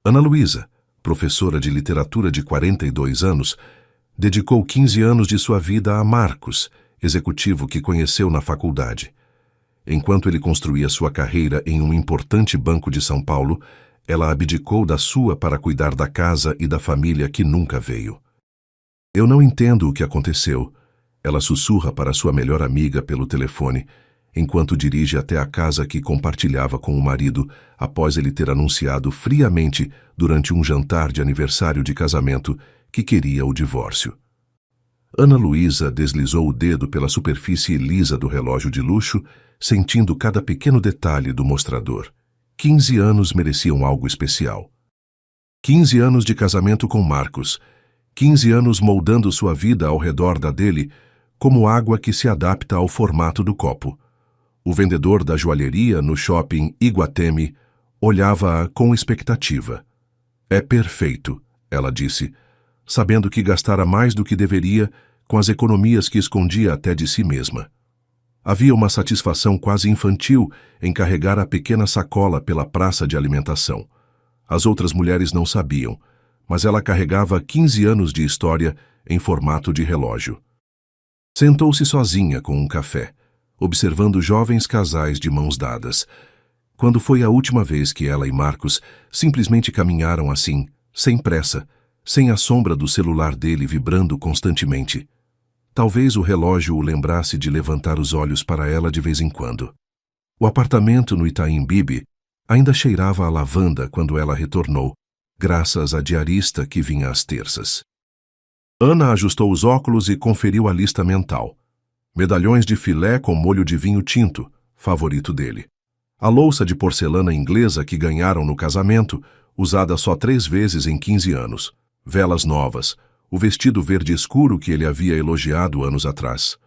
Ana Luísa, professora de literatura de 42 anos, dedicou 15 anos de sua vida a Marcos, executivo que conheceu na faculdade. Enquanto ele construía sua carreira em um importante banco de São Paulo, ela abdicou da sua para cuidar da casa e da família que nunca veio. Eu não entendo o que aconteceu, ela sussurra para sua melhor amiga pelo telefone, enquanto dirige até a casa que compartilhava com o marido após ele ter anunciado friamente durante um jantar de aniversário de casamento que queria o divórcio. Ana Luísa deslizou o dedo pela superfície lisa do relógio de luxo, sentindo cada pequeno detalhe do mostrador. 15 anos mereciam algo especial. 15 anos de casamento com Marcos. 15 anos moldando sua vida ao redor da dele, como água que se adapta ao formato do copo. O vendedor da joalheria no shopping Iguatemi olhava-a com expectativa. É perfeito, ela disse, sabendo que gastara mais do que deveria com as economias que escondia até de si mesma. Havia uma satisfação quase infantil em carregar a pequena sacola pela praça de alimentação. As outras mulheres não sabiam, mas ela carregava 15 anos de história em formato de relógio. Sentou-se sozinha com um café, observando jovens casais de mãos dadas. Quando foi a última vez que ela e Marcos simplesmente caminharam assim, sem pressa, sem a sombra do celular dele vibrando constantemente? Talvez o relógio o lembrasse de levantar os olhos para ela de vez em quando. O apartamento no Itaim Bibi ainda cheirava a lavanda quando ela retornou, graças à diarista que vinha às terças. Ana ajustou os óculos e conferiu a lista mental. Medalhões de filé com molho de vinho tinto, favorito dele. A louça de porcelana inglesa que ganharam no casamento, usada só 3 vezes em 15 anos. Velas novas, o vestido verde escuro que ele havia elogiado anos atrás.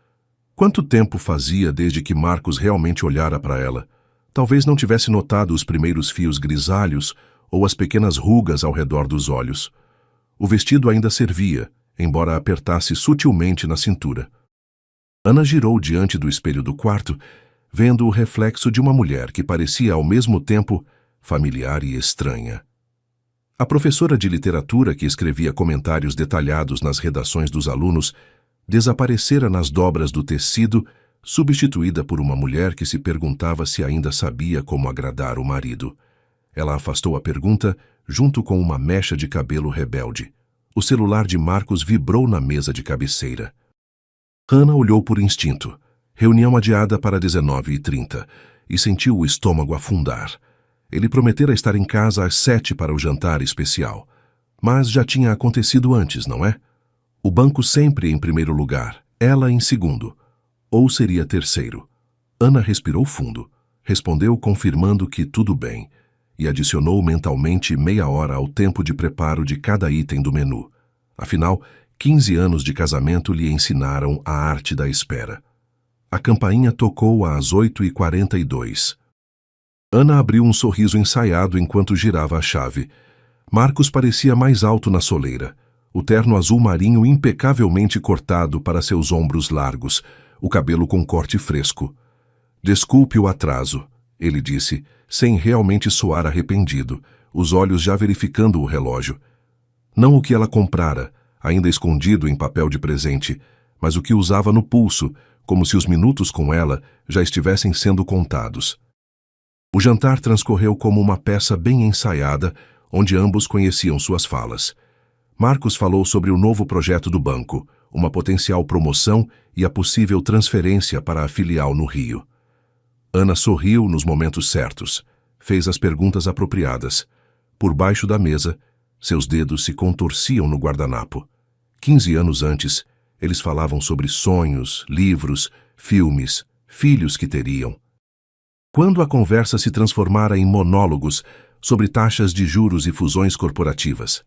Quanto tempo fazia desde que Marcos realmente olhara para ela? Talvez não tivesse notado os primeiros fios grisalhos ou as pequenas rugas ao redor dos olhos. O vestido ainda servia, embora apertasse sutilmente na cintura. Ana girou diante do espelho do quarto, vendo o reflexo de uma mulher que parecia ao mesmo tempo familiar e estranha. A professora de literatura que escrevia comentários detalhados nas redações dos alunos desaparecera nas dobras do tecido, substituída por uma mulher que se perguntava se ainda sabia como agradar o marido. Ela afastou a pergunta junto com uma mecha de cabelo rebelde. O celular de Marcos vibrou na mesa de cabeceira. Ana olhou por instinto. Reunião adiada para 19h30 e sentiu o estômago afundar. Ele prometera estar em casa às 7 para o jantar especial. Mas já tinha acontecido antes, não é? O banco sempre em primeiro lugar, ela em segundo. Ou seria terceiro? Ana respirou fundo, respondeu confirmando que tudo bem e adicionou mentalmente meia hora ao tempo de preparo de cada item do menu. Afinal, 15 anos de casamento lhe ensinaram a arte da espera. A campainha tocou às 8h42. Ana abriu um sorriso ensaiado enquanto girava a chave. Marcos parecia mais alto na soleira, o terno azul marinho impecavelmente cortado para seus ombros largos, o cabelo com corte fresco. Desculpe o atraso, ele disse, sem realmente soar arrependido, os olhos já verificando o relógio. Não o que ela comprara, ainda escondido em papel de presente, mas o que usava no pulso, como se os minutos com ela já estivessem sendo contados. O jantar transcorreu como uma peça bem ensaiada, onde ambos conheciam suas falas. Marcos falou sobre o novo projeto do banco, uma potencial promoção e a possível transferência para a filial no Rio. Ana sorriu nos momentos certos, fez as perguntas apropriadas. Por baixo da mesa, seus dedos se contorciam no guardanapo. 15 anos antes, eles falavam sobre sonhos, livros, filmes, filhos que teriam. Quando a conversa se transformara em monólogos sobre taxas de juros e fusões corporativas?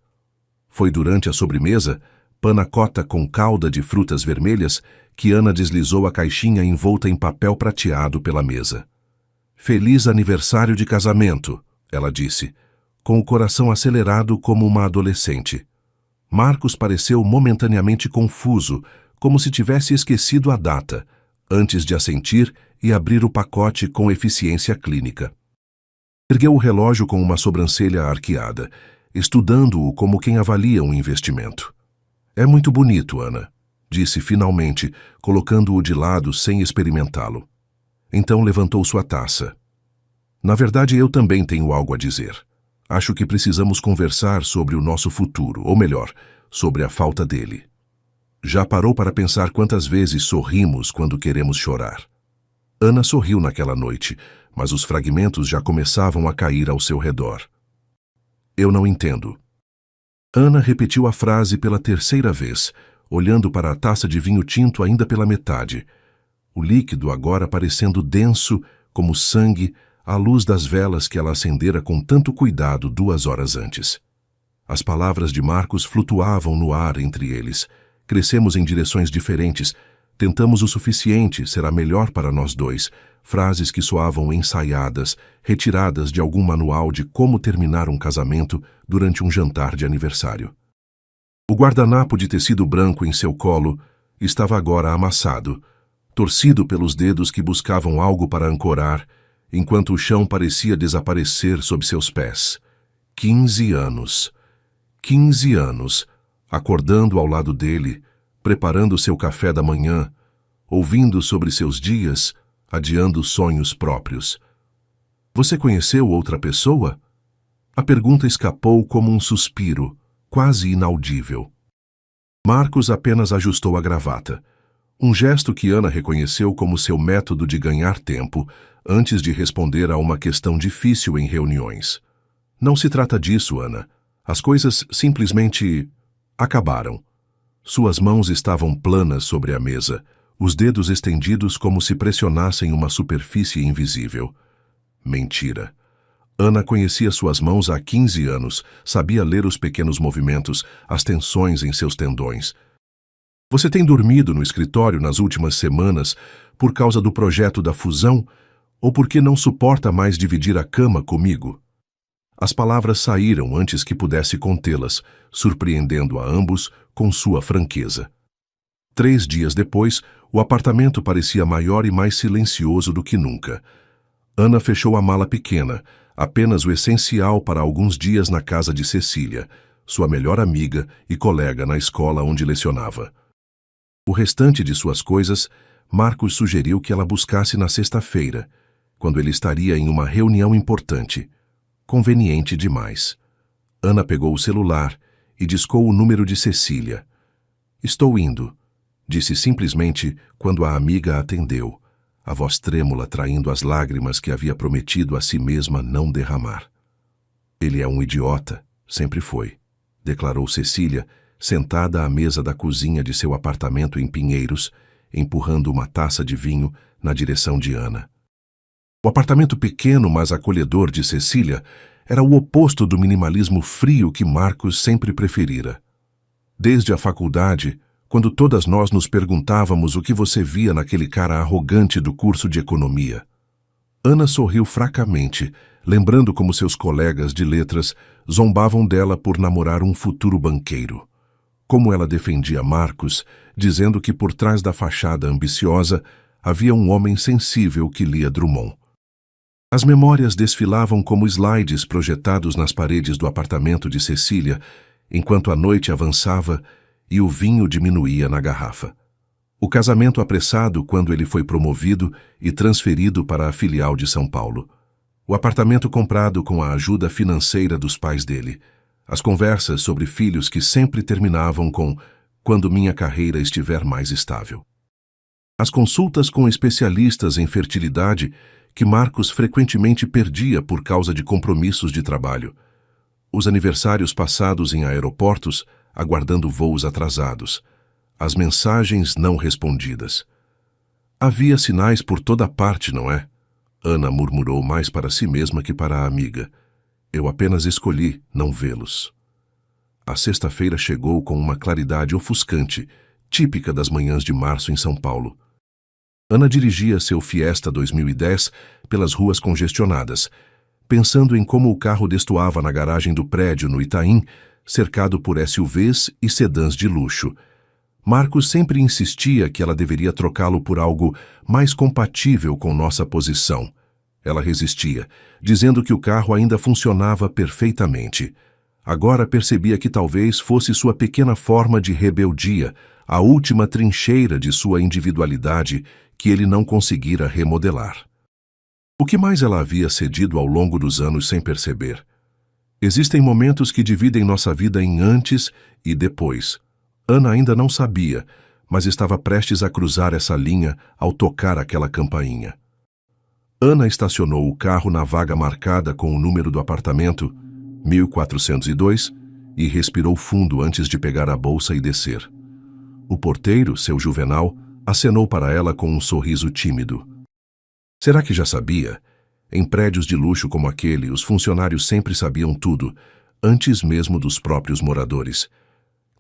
Foi durante a sobremesa, panna cotta com calda de frutas vermelhas, que Ana deslizou a caixinha envolta em papel prateado pela mesa. Feliz aniversário de casamento, ela disse, com o coração acelerado como uma adolescente. Marcos pareceu momentaneamente confuso, como se tivesse esquecido a data, antes de assentir e abrir o pacote com eficiência clínica. Ergueu o relógio com uma sobrancelha arqueada. estudando-o como quem avalia um investimento. É muito bonito, Ana, disse finalmente, colocando-o de lado sem experimentá-lo. Então levantou sua taça. Na verdade, eu também tenho algo a dizer. Acho que precisamos conversar sobre o nosso futuro, ou melhor, sobre a falta dele. Já parou para pensar quantas vezes sorrimos quando queremos chorar? Ana sorriu naquela noite, mas os fragmentos já começavam a cair ao seu redor. Eu não entendo. Ana repetiu a frase pela terceira vez, olhando para a taça de vinho tinto ainda pela metade. O líquido agora parecendo denso, como sangue, à luz das velas que ela acendera com tanto cuidado 2 horas antes. As palavras de Marcos flutuavam no ar entre eles. Crescemos em direções diferentes. Tentamos o suficiente, será melhor para nós dois. Frases que soavam ensaiadas, retiradas de algum manual de como terminar um casamento durante um jantar de aniversário. O guardanapo de tecido branco em seu colo estava agora amassado, torcido pelos dedos que buscavam algo para ancorar, enquanto o chão parecia desaparecer sob seus pés. 15 anos. 15 anos, acordando ao lado dele, preparando seu café da manhã, ouvindo sobre seus dias, adiando sonhos próprios. Você conheceu outra pessoa? A pergunta escapou como um suspiro, quase inaudível. Marcos apenas ajustou a gravata. Um gesto que Ana reconheceu como seu método de ganhar tempo antes de responder a uma questão difícil em reuniões. Não se trata disso, Ana. As coisas simplesmente acabaram. Suas mãos estavam planas sobre a mesa, os dedos estendidos como se pressionassem uma superfície invisível. Mentira. Ana conhecia suas mãos há 15 anos, sabia ler os pequenos movimentos, as tensões em seus tendões. Você tem dormido no escritório nas últimas semanas por causa do projeto da fusão ou porque não suporta mais dividir a cama comigo? As palavras saíram antes que pudesse contê-las, surpreendendo a ambos com sua franqueza. 3 dias depois, o apartamento parecia maior e mais silencioso do que nunca. Ana fechou a mala pequena, apenas o essencial para alguns dias na casa de Cecília, sua melhor amiga e colega na escola onde lecionava. O restante de suas coisas, Marcos sugeriu que ela buscasse na sexta-feira, quando ele estaria em uma reunião importante. Conveniente demais. Ana pegou o celular e discou o número de Cecília. Estou indo, disse simplesmente quando a amiga atendeu, a voz trêmula traindo as lágrimas que havia prometido a si mesma não derramar. Ele é um idiota, sempre foi, declarou Cecília, sentada à mesa da cozinha de seu apartamento em Pinheiros, empurrando uma taça de vinho na direção de Ana. O apartamento pequeno, mas acolhedor de Cecília era o oposto do minimalismo frio que Marcos sempre preferira. Desde a faculdade, quando todas nós nos perguntávamos o que você via naquele cara arrogante do curso de economia. Ana sorriu fracamente, lembrando como seus colegas de letras zombavam dela por namorar um futuro banqueiro. Como ela defendia Marcos, dizendo que por trás da fachada ambiciosa havia um homem sensível que lia Drummond. As memórias desfilavam como slides projetados nas paredes do apartamento de Cecília, enquanto a noite avançava e o vinho diminuía na garrafa. O casamento apressado quando ele foi promovido e transferido para a filial de São Paulo. O apartamento comprado com a ajuda financeira dos pais dele. As conversas sobre filhos que sempre terminavam com "quando minha carreira estiver mais estável". As consultas com especialistas em fertilidade que Marcos frequentemente perdia por causa de compromissos de trabalho. Os aniversários passados em aeroportos, aguardando voos atrasados. As mensagens não respondidas. Havia sinais por toda parte, não é? Ana murmurou mais para si mesma que para a amiga. Eu apenas escolhi não vê-los. A sexta-feira chegou com uma claridade ofuscante, típica das manhãs de março em São Paulo. Ana dirigia seu Fiesta 2010 pelas ruas congestionadas, pensando em como o carro destoava na garagem do prédio no Itaim, cercado por SUVs e sedãs de luxo. Marcos sempre insistia que ela deveria trocá-lo por algo mais compatível com nossa posição. Ela resistia, dizendo que o carro ainda funcionava perfeitamente. Agora percebia que talvez fosse sua pequena forma de rebeldia, a última trincheira de sua individualidade que ele não conseguira remodelar. O que mais ela havia cedido ao longo dos anos sem perceber? Existem momentos que dividem nossa vida em antes e depois. Ana ainda não sabia, mas estava prestes a cruzar essa linha ao tocar aquela campainha. Ana estacionou o carro na vaga marcada com o número do apartamento, 1402, e respirou fundo antes de pegar a bolsa e descer. O porteiro, seu Juvenal, acenou para ela com um sorriso tímido. Será que já sabia? Em prédios de luxo como aquele, os funcionários sempre sabiam tudo, antes mesmo dos próprios moradores.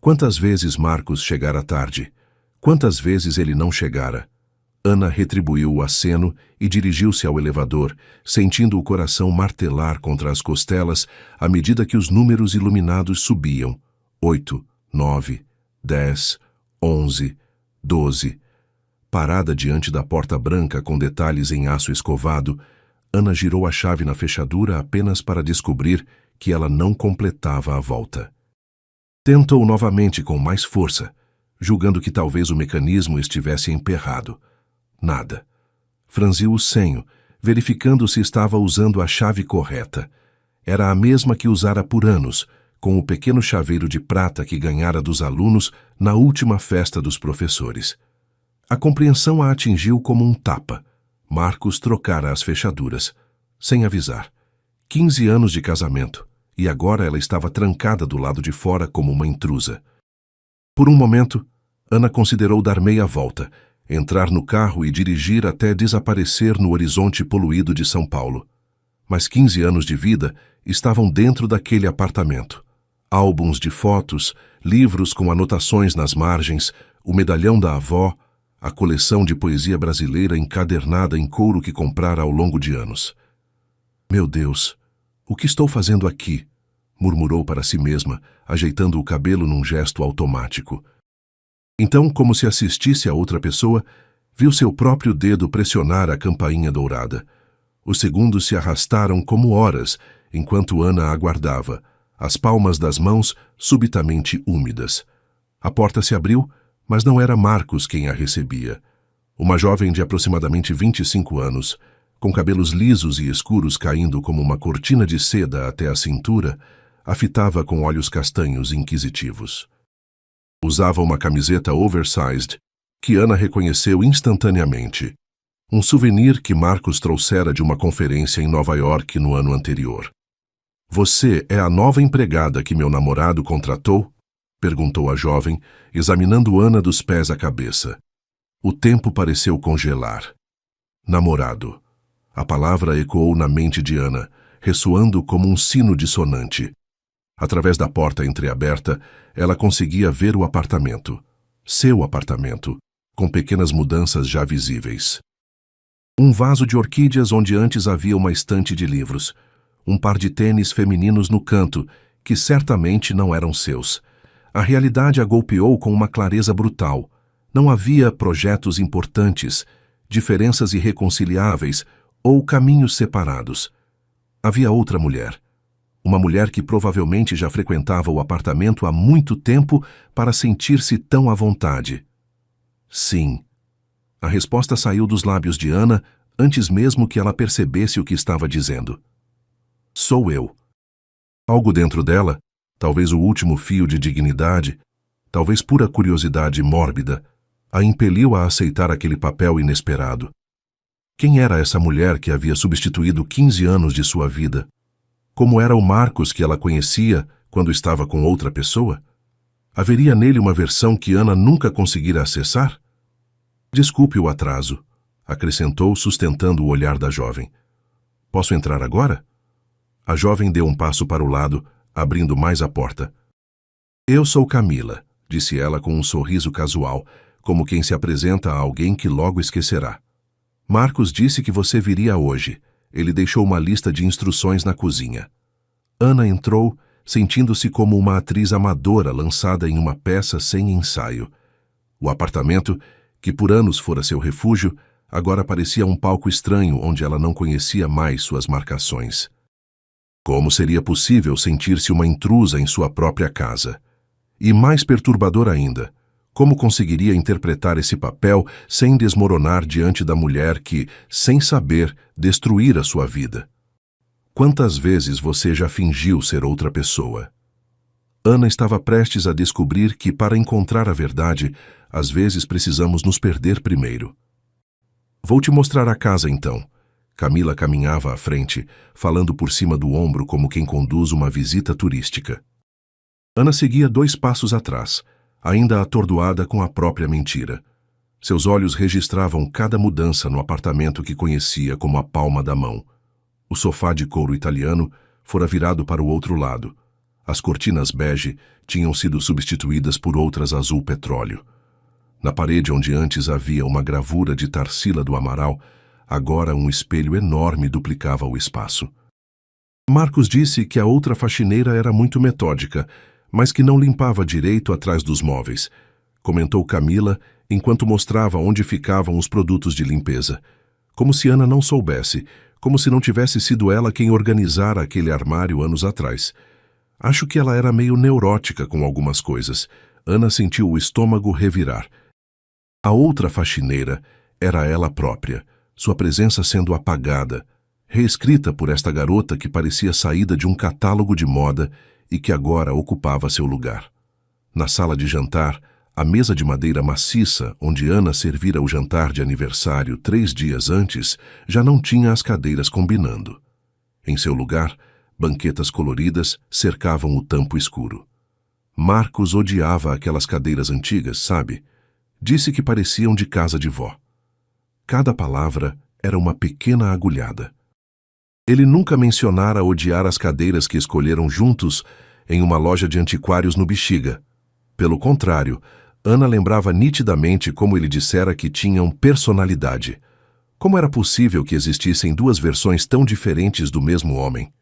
Quantas vezes Marcos chegara tarde? Quantas vezes ele não chegara? Ana retribuiu o aceno e dirigiu-se ao elevador, sentindo o coração martelar contra as costelas à medida que os números iluminados subiam. 8, 9, 10, 11, 12. Parada diante da porta branca com detalhes em aço escovado, Ana girou a chave na fechadura apenas para descobrir que ela não completava a volta. Tentou novamente com mais força, julgando que talvez o mecanismo estivesse emperrado. Nada. Franziu o senho, verificando se estava usando a chave correta. Era a mesma que usara por anos, com o pequeno chaveiro de prata que ganhara dos alunos na última festa dos professores. A compreensão a atingiu como um tapa. Marcos trocara as fechaduras, sem avisar. 15 anos de casamento, e agora ela estava trancada do lado de fora como uma intrusa. Por um momento, Ana considerou dar meia volta, entrar no carro e dirigir até desaparecer no horizonte poluído de São Paulo. Mas 15 anos de vida estavam dentro daquele apartamento. Álbuns de fotos, livros com anotações nas margens, o medalhão da avó, a coleção de poesia brasileira encadernada em couro que comprara ao longo de anos. Meu Deus, o que estou fazendo aqui? Murmurou para si mesma, ajeitando o cabelo num gesto automático. Então, como se assistisse a outra pessoa, viu seu próprio dedo pressionar a campainha dourada. Os segundos se arrastaram como horas, enquanto Ana aguardava, as palmas das mãos subitamente úmidas. A porta se abriu, mas não era Marcos quem a recebia. Uma jovem de aproximadamente 25 anos, com cabelos lisos e escuros caindo como uma cortina de seda até a cintura, a fitava com olhos castanhos inquisitivos. Usava uma camiseta oversized, que Ana reconheceu instantaneamente. Um souvenir que Marcos trouxera de uma conferência em Nova York no ano anterior. Você é a nova empregada que meu namorado contratou? Perguntou a jovem, examinando Ana dos pés à cabeça. O tempo pareceu congelar. Namorado. A palavra ecoou na mente de Ana, ressoando como um sino dissonante. Através da porta entreaberta, ela conseguia ver o apartamento. Seu apartamento, com pequenas mudanças já visíveis. Um vaso de orquídeas onde antes havia uma estante de livros. Um par de tênis femininos no canto, que certamente não eram seus. A realidade a golpeou com uma clareza brutal. Não havia projetos importantes, diferenças irreconciliáveis ou caminhos separados. Havia outra mulher. Uma mulher que provavelmente já frequentava o apartamento há muito tempo para sentir-se tão à vontade. Sim. A resposta saiu dos lábios de Ana antes mesmo que ela percebesse o que estava dizendo. Sou eu. Algo dentro dela, talvez o último fio de dignidade, talvez pura curiosidade mórbida, a impeliu a aceitar aquele papel inesperado. Quem era essa mulher que havia substituído 15 anos de sua vida? Como era o Marcos que ela conhecia quando estava com outra pessoa? Haveria nele uma versão que Ana nunca conseguira acessar? Desculpe o atraso, acrescentou, sustentando o olhar da jovem. Posso entrar agora? A jovem deu um passo para o lado, abrindo mais a porta. Eu sou Camila, disse ela com um sorriso casual, como quem se apresenta a alguém que logo esquecerá. Marcos disse que você viria hoje. Ele deixou uma lista de instruções na cozinha. Ana entrou, sentindo-se como uma atriz amadora lançada em uma peça sem ensaio. O apartamento, que por anos fora seu refúgio, agora parecia um palco estranho onde ela não conhecia mais suas marcações. Como seria possível sentir-se uma intrusa em sua própria casa? E mais perturbador ainda, como conseguiria interpretar esse papel sem desmoronar diante da mulher que, sem saber, destruíra sua vida? Quantas vezes você já fingiu ser outra pessoa? Ana estava prestes a descobrir que, para encontrar a verdade, às vezes precisamos nos perder primeiro. Vou te mostrar a casa, então. Camila caminhava à frente, falando por cima do ombro como quem conduz uma visita turística. Ana seguia 2 passos atrás, ainda atordoada com a própria mentira. Seus olhos registravam cada mudança no apartamento que conhecia como a palma da mão. O sofá de couro italiano fora virado para o outro lado. As cortinas bege tinham sido substituídas por outras azul petróleo. Na parede onde antes havia uma gravura de Tarsila do Amaral, agora um espelho enorme duplicava o espaço. Marcos disse que a outra faxineira era muito metódica, mas que não limpava direito atrás dos móveis, comentou Camila enquanto mostrava onde ficavam os produtos de limpeza. Como se Ana não soubesse, como se não tivesse sido ela quem organizara aquele armário anos atrás. Acho que ela era meio neurótica com algumas coisas. Ana sentiu o estômago revirar. A outra faxineira era ela própria, sua presença sendo apagada, reescrita por esta garota que parecia saída de um catálogo de moda e que agora ocupava seu lugar. Na sala de jantar, a mesa de madeira maciça, onde Ana servira o jantar de aniversário 3 dias antes, já não tinha as cadeiras combinando. Em seu lugar, banquetas coloridas cercavam o tampo escuro. Marcos odiava aquelas cadeiras antigas, sabe? Disse que pareciam de casa de vó. Cada palavra era uma pequena agulhada. Ele nunca mencionara odiar as cadeiras que escolheram juntos em uma loja de antiquários no Bexiga. Pelo contrário, Ana lembrava nitidamente como ele dissera que tinham personalidade. Como era possível que existissem 2 versões tão diferentes do mesmo homem?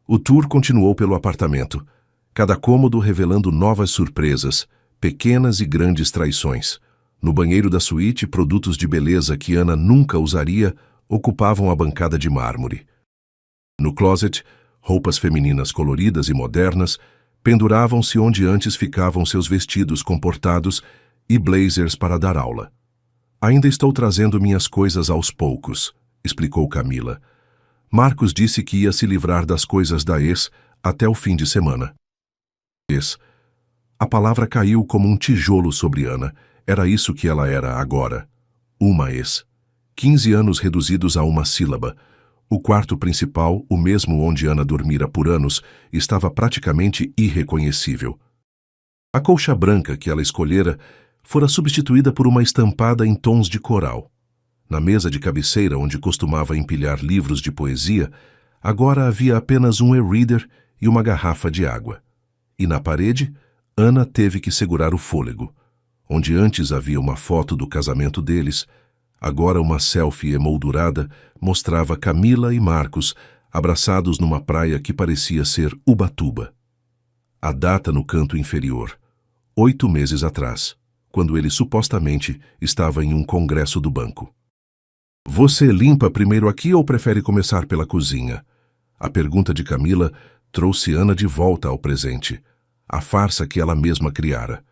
O tour continuou pelo apartamento, cada cômodo revelando novas surpresas, pequenas e grandes traições. No banheiro da suíte, produtos de beleza que Ana nunca usaria ocupavam a bancada de mármore. No closet, roupas femininas coloridas e modernas penduravam-se onde antes ficavam seus vestidos comportados e blazers para dar aula. Ainda estou trazendo minhas coisas aos poucos, explicou Camila. Marcos disse que ia se livrar das coisas da ex até o fim de semana. Ex. A palavra caiu como um tijolo sobre Ana. Era isso que ela era agora. Uma ex. 15 anos reduzidos a uma sílaba. O quarto principal, o mesmo onde Ana dormira por anos, estava praticamente irreconhecível. A colcha branca que ela escolhera fora substituída por uma estampada em tons de coral. Na mesa de cabeceira onde costumava empilhar livros de poesia, agora havia apenas um e-reader e uma garrafa de água. E na parede, Ana teve que segurar o fôlego. Onde antes havia uma foto do casamento deles, agora uma selfie emoldurada mostrava Camila e Marcos abraçados numa praia que parecia ser Ubatuba. A data no canto inferior, 8 meses atrás, quando ele supostamente estava em um congresso do banco. Você limpa primeiro aqui ou prefere começar pela cozinha? A pergunta de Camila trouxe Ana de volta ao presente, a farsa que ela mesma criara.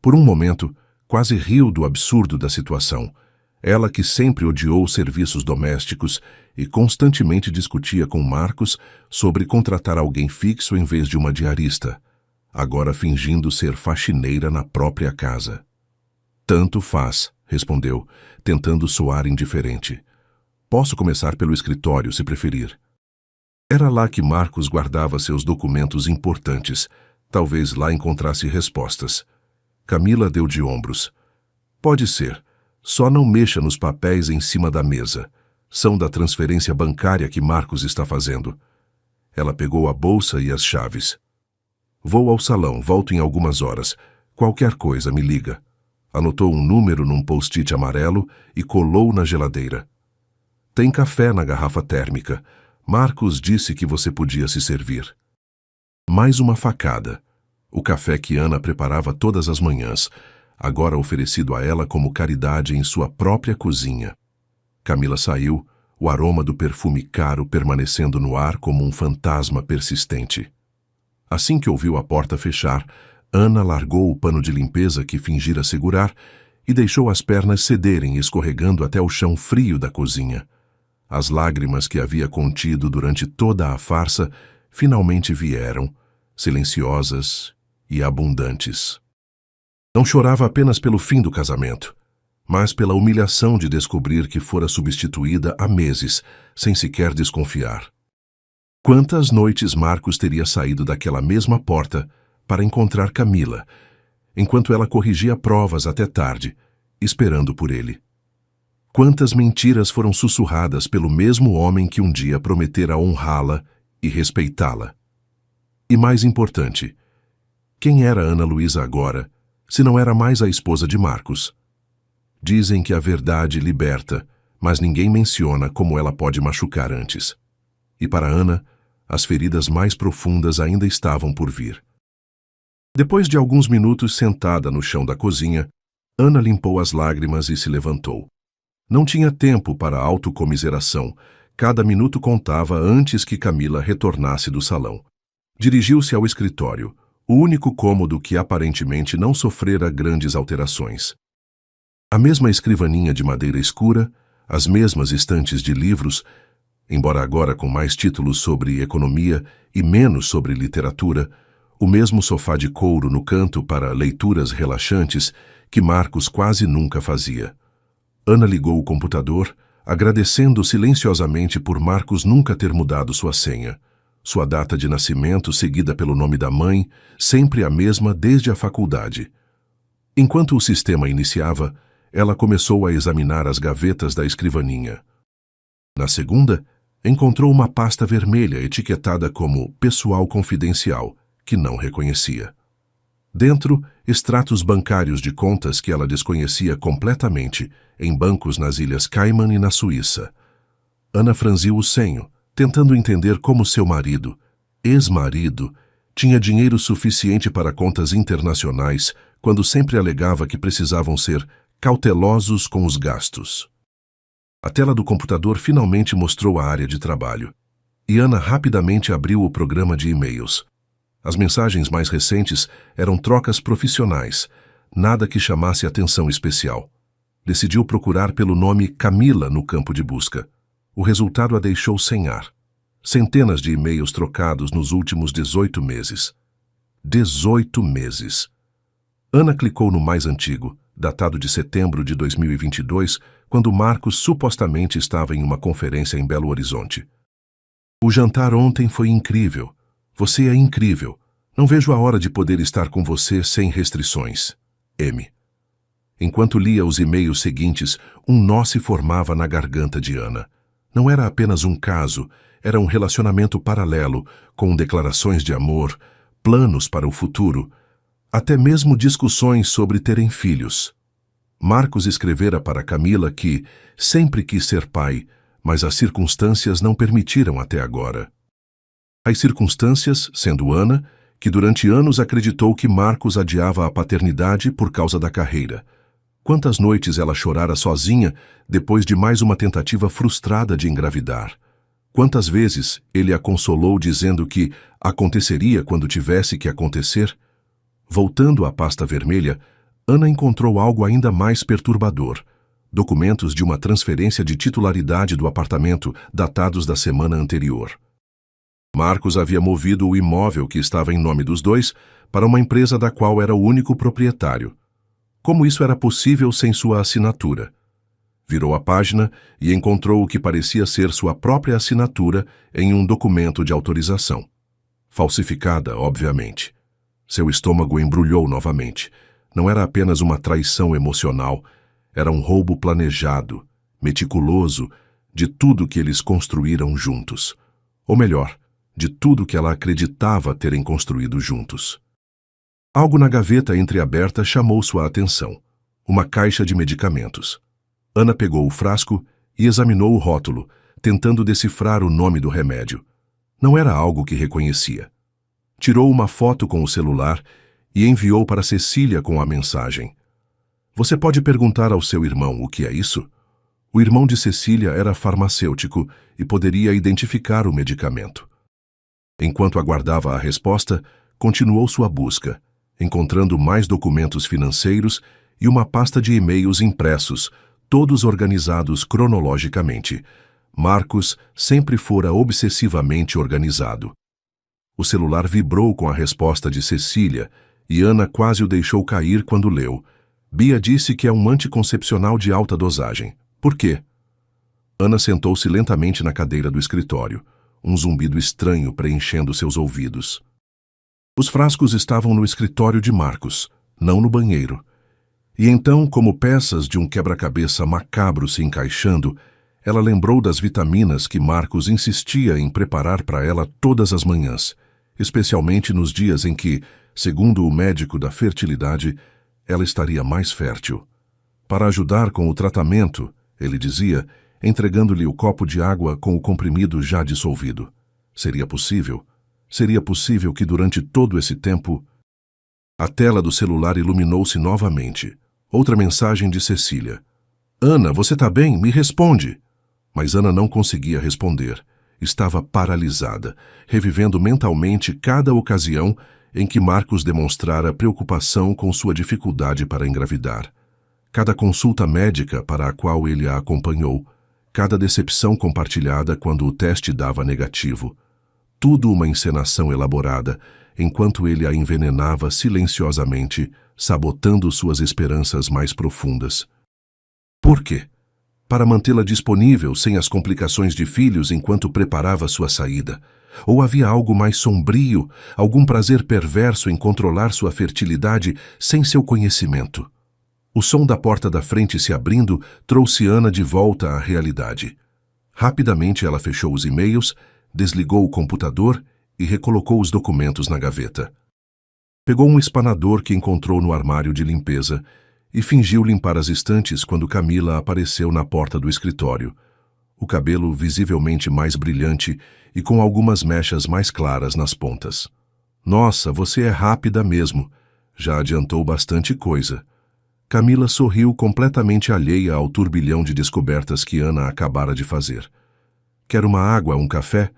Por um momento, quase riu do absurdo da situação. Ela que sempre odiou serviços domésticos e constantemente discutia com Marcos sobre contratar alguém fixo em vez de uma diarista, agora fingindo ser faxineira na própria casa. Tanto faz, respondeu, tentando soar indiferente. Posso começar pelo escritório, se preferir. Era lá que Marcos guardava seus documentos importantes. Talvez lá encontrasse respostas. Camila deu de ombros. Pode ser. Só não mexa nos papéis em cima da mesa. São da transferência bancária que Marcos está fazendo. Ela pegou a bolsa e as chaves. Vou ao salão, volto em algumas horas. Qualquer coisa, me liga. Anotou um número num post-it amarelo e colou na geladeira. Tem café na garrafa térmica. Marcos disse que você podia se servir. Mais uma facada. O café que Ana preparava todas as manhãs, agora oferecido a ela como caridade em sua própria cozinha. Camila saiu, o aroma do perfume caro permanecendo no ar como um fantasma persistente. Assim que ouviu a porta fechar, Ana largou o pano de limpeza que fingira segurar e deixou as pernas cederem, escorregando até o chão frio da cozinha. As lágrimas que havia contido durante toda a farsa finalmente vieram, silenciosas e abundantes. Não chorava apenas pelo fim do casamento, mas pela humilhação de descobrir que fora substituída há meses, sem sequer desconfiar. Quantas noites Marcos teria saído daquela mesma porta para encontrar Camila, enquanto ela corrigia provas até tarde, esperando por ele? Quantas mentiras foram sussurradas pelo mesmo homem que um dia prometera honrá-la e respeitá-la? E mais importante, quem era Ana Luísa agora, se não era mais a esposa de Marcos? Dizem que a verdade liberta, mas ninguém menciona como ela pode machucar antes. E para Ana, as feridas mais profundas ainda estavam por vir. Depois de alguns minutos sentada no chão da cozinha, Ana limpou as lágrimas e se levantou. Não tinha tempo para autocomiseração. Cada minuto contava antes que Camila retornasse do salão. Dirigiu-se ao escritório, o único cômodo que aparentemente não sofrera grandes alterações. A mesma escrivaninha de madeira escura, as mesmas estantes de livros, embora agora com mais títulos sobre economia e menos sobre literatura, o mesmo sofá de couro no canto para leituras relaxantes que Marcos quase nunca fazia. Ana ligou o computador, agradecendo silenciosamente por Marcos nunca ter mudado sua senha. Sua data de nascimento, seguida pelo nome da mãe, sempre a mesma desde a faculdade. Enquanto o sistema iniciava, ela começou a examinar as gavetas da escrivaninha. Na segunda, encontrou uma pasta vermelha etiquetada como Pessoal Confidencial, que não reconhecia. Dentro, extratos bancários de contas que ela desconhecia completamente, em bancos nas Ilhas Cayman e na Suíça. Ana franziu o senho, tentando entender como seu marido, ex-marido, tinha dinheiro suficiente para contas internacionais quando sempre alegava que precisavam ser cautelosos com os gastos. A tela do computador finalmente mostrou a área de trabalho, e Ana rapidamente abriu o programa de e-mails. As mensagens mais recentes eram trocas profissionais, nada que chamasse atenção especial. Decidiu procurar pelo nome Camila no campo de busca. O resultado a deixou sem ar. Centenas de e-mails trocados nos últimos 18 meses. 18 meses. Ana clicou no mais antigo, datado de setembro de 2022, quando Marcos supostamente estava em uma conferência em Belo Horizonte. O jantar ontem foi incrível. Você é incrível. Não vejo a hora de poder estar com você sem restrições. M. Enquanto lia os e-mails seguintes, um nó se formava na garganta de Ana. Não era apenas um caso, era um relacionamento paralelo, com declarações de amor, planos para o futuro, até mesmo discussões sobre terem filhos. Marcos escrevera para Camila que sempre quis ser pai, mas as circunstâncias não permitiram até agora. As circunstâncias, sendo Ana, que durante anos acreditou que Marcos adiava a paternidade por causa da carreira. Quantas noites ela chorara sozinha depois de mais uma tentativa frustrada de engravidar. Quantas vezes ele a consolou dizendo que aconteceria quando tivesse que acontecer. Voltando à pasta vermelha, Ana encontrou algo ainda mais perturbador. Documentos de uma transferência de titularidade do apartamento datados da semana anterior. Marcos havia movido o imóvel que estava em nome dos dois para uma empresa da qual era o único proprietário. Como isso era possível sem sua assinatura? Virou a página e encontrou o que parecia ser sua própria assinatura em um documento de autorização. Falsificada, obviamente. Seu estômago embrulhou novamente. Não era apenas uma traição emocional, era um roubo planejado, meticuloso, de tudo que eles construíram juntos. Ou melhor, de tudo que ela acreditava terem construído juntos. Algo na gaveta entreaberta chamou sua atenção. Uma caixa de medicamentos. Ana pegou o frasco e examinou o rótulo, tentando decifrar o nome do remédio. Não era algo que reconhecia. Tirou uma foto com o celular e enviou para Cecília com a mensagem: "Você pode perguntar ao seu irmão o que é isso?" O irmão de Cecília era farmacêutico e poderia identificar o medicamento. Enquanto aguardava a resposta, continuou sua busca, encontrando mais documentos financeiros e uma pasta de e-mails impressos, todos organizados cronologicamente. Marcos sempre fora obsessivamente organizado. O celular vibrou com a resposta de Cecília e Ana quase o deixou cair quando leu. Bia disse que é um anticoncepcional de alta dosagem. Por quê? Ana sentou-se lentamente na cadeira do escritório, um zumbido estranho preenchendo seus ouvidos. Os frascos estavam no escritório de Marcos, não no banheiro. E então, como peças de um quebra-cabeça macabro se encaixando, ela lembrou das vitaminas que Marcos insistia em preparar para ela todas as manhãs, especialmente nos dias em que, segundo o médico da fertilidade, ela estaria mais fértil. Para ajudar com o tratamento, ele dizia, entregando-lhe o copo de água com o comprimido já dissolvido. Seria possível? Seria possível que durante todo esse tempo... A tela do celular iluminou-se novamente. Outra mensagem de Cecília. Ana, você tá bem? Me responde! Mas Ana não conseguia responder. Estava paralisada, revivendo mentalmente cada ocasião em que Marcos demonstrara preocupação com sua dificuldade para engravidar. Cada consulta médica para a qual ele a acompanhou, cada decepção compartilhada quando o teste dava negativo. Tudo uma encenação elaborada, enquanto ele a envenenava silenciosamente, sabotando suas esperanças mais profundas. Por quê? Para mantê-la disponível sem as complicações de filhos enquanto preparava sua saída. Ou havia algo mais sombrio, algum prazer perverso em controlar sua fertilidade sem seu conhecimento? O som da porta da frente se abrindo trouxe Ana de volta à realidade. Rapidamente ela fechou os e-mails, desligou o computador e recolocou os documentos na gaveta. Pegou um espanador que encontrou no armário de limpeza e fingiu limpar as estantes quando Camila apareceu na porta do escritório. O cabelo visivelmente mais brilhante e com algumas mechas mais claras nas pontas. Nossa, você é rápida mesmo. Já adiantou bastante coisa. Camila sorriu completamente alheia ao turbilhão de descobertas que Ana acabara de fazer. Quer uma água, um café?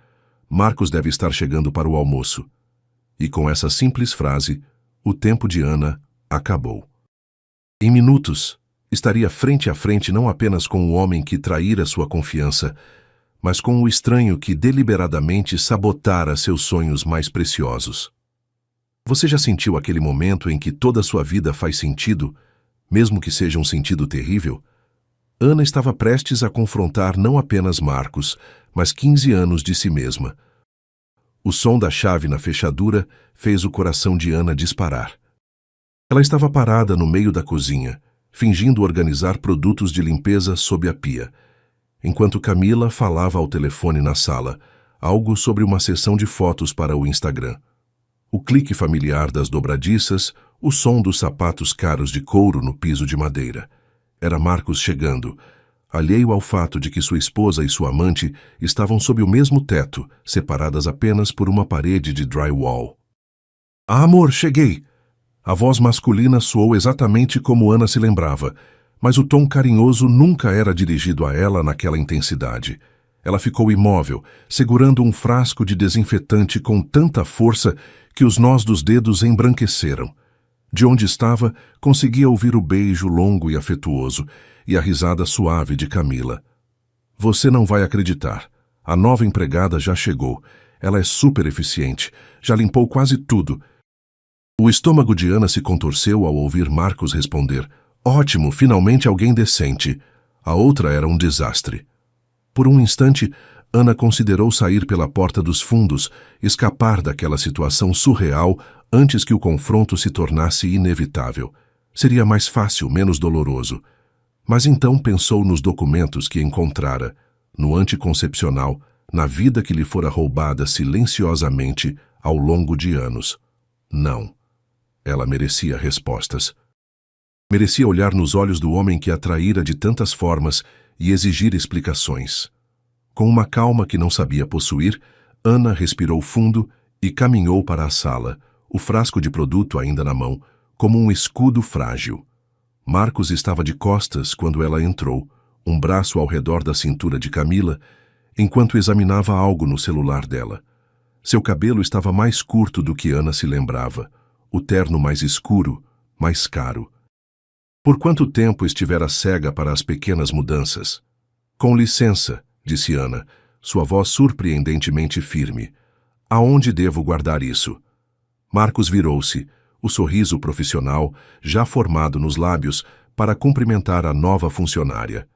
Marcos deve estar chegando para o almoço. E com essa simples frase, o tempo de Ana acabou. Em minutos, estaria frente a frente não apenas com o homem que traíra sua confiança, mas com o estranho que deliberadamente sabotara seus sonhos mais preciosos. Você já sentiu aquele momento em que toda a sua vida faz sentido, mesmo que seja um sentido terrível? Ana estava prestes a confrontar não apenas Marcos, mas 15 anos de si mesma. O som da chave na fechadura fez o coração de Ana disparar. Ela estava parada no meio da cozinha, fingindo organizar produtos de limpeza sob a pia, enquanto Camila falava ao telefone na sala, algo sobre uma sessão de fotos para o Instagram. O clique familiar das dobradiças, o som dos sapatos caros de couro no piso de madeira. Era Marcos chegando, alheio ao fato de que sua esposa e sua amante estavam sob o mesmo teto, separadas apenas por uma parede de drywall. Ah, amor, cheguei! A voz masculina soou exatamente como Ana se lembrava, mas o tom carinhoso nunca era dirigido a ela naquela intensidade. Ela ficou imóvel, segurando um frasco de desinfetante com tanta força que os nós dos dedos embranqueceram. De onde estava, conseguia ouvir o beijo longo e afetuoso e a risada suave de Camila. Você não vai acreditar. A nova empregada já chegou. Ela é super eficiente. Já limpou quase tudo. O estômago de Ana se contorceu ao ouvir Marcos responder. Ótimo, finalmente alguém decente. A outra era um desastre. Por um instante, Ana considerou sair pela porta dos fundos, escapar daquela situação surreal antes que o confronto se tornasse inevitável. Seria mais fácil, menos doloroso. Mas então pensou nos documentos que encontrara, no anticoncepcional, na vida que lhe fora roubada silenciosamente ao longo de anos. Não. Ela merecia respostas. Merecia olhar nos olhos do homem que a traíra de tantas formas e exigir explicações. Com uma calma que não sabia possuir, Ana respirou fundo e caminhou para a sala, o frasco de produto ainda na mão, como um escudo frágil. Marcos estava de costas quando ela entrou, um braço ao redor da cintura de Camila, enquanto examinava algo no celular dela. Seu cabelo estava mais curto do que Ana se lembrava, o terno mais escuro, mais caro. Por quanto tempo estivera cega para as pequenas mudanças? Com licença, disse Ana, sua voz surpreendentemente firme. Aonde devo guardar isso? Marcos virou-se, o sorriso profissional, já formado nos lábios, para cumprimentar a nova funcionária.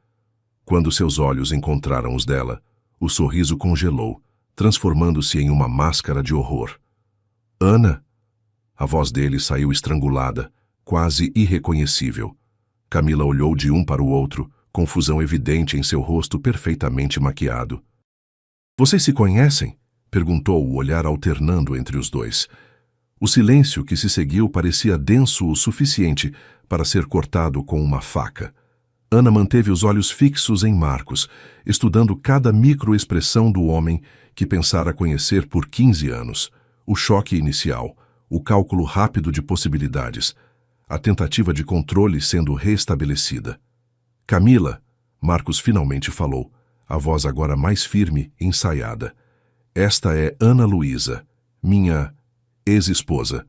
Quando seus olhos encontraram os dela, o sorriso congelou, transformando-se em uma máscara de horror. Ana? A voz dele saiu estrangulada, quase irreconhecível. Camila olhou de um para o outro, confusão evidente em seu rosto perfeitamente maquiado. Vocês se conhecem? Perguntou, o olhar alternando entre os dois. O silêncio que se seguiu parecia denso o suficiente para ser cortado com uma faca. Ana manteve os olhos fixos em Marcos, estudando cada microexpressão do homem que pensara conhecer por 15 anos. O choque inicial, o cálculo rápido de possibilidades, a tentativa de controle sendo restabelecida. Camila, Marcos finalmente falou, a voz agora mais firme e ensaiada. Esta é Ana Luísa, minha ex-esposa.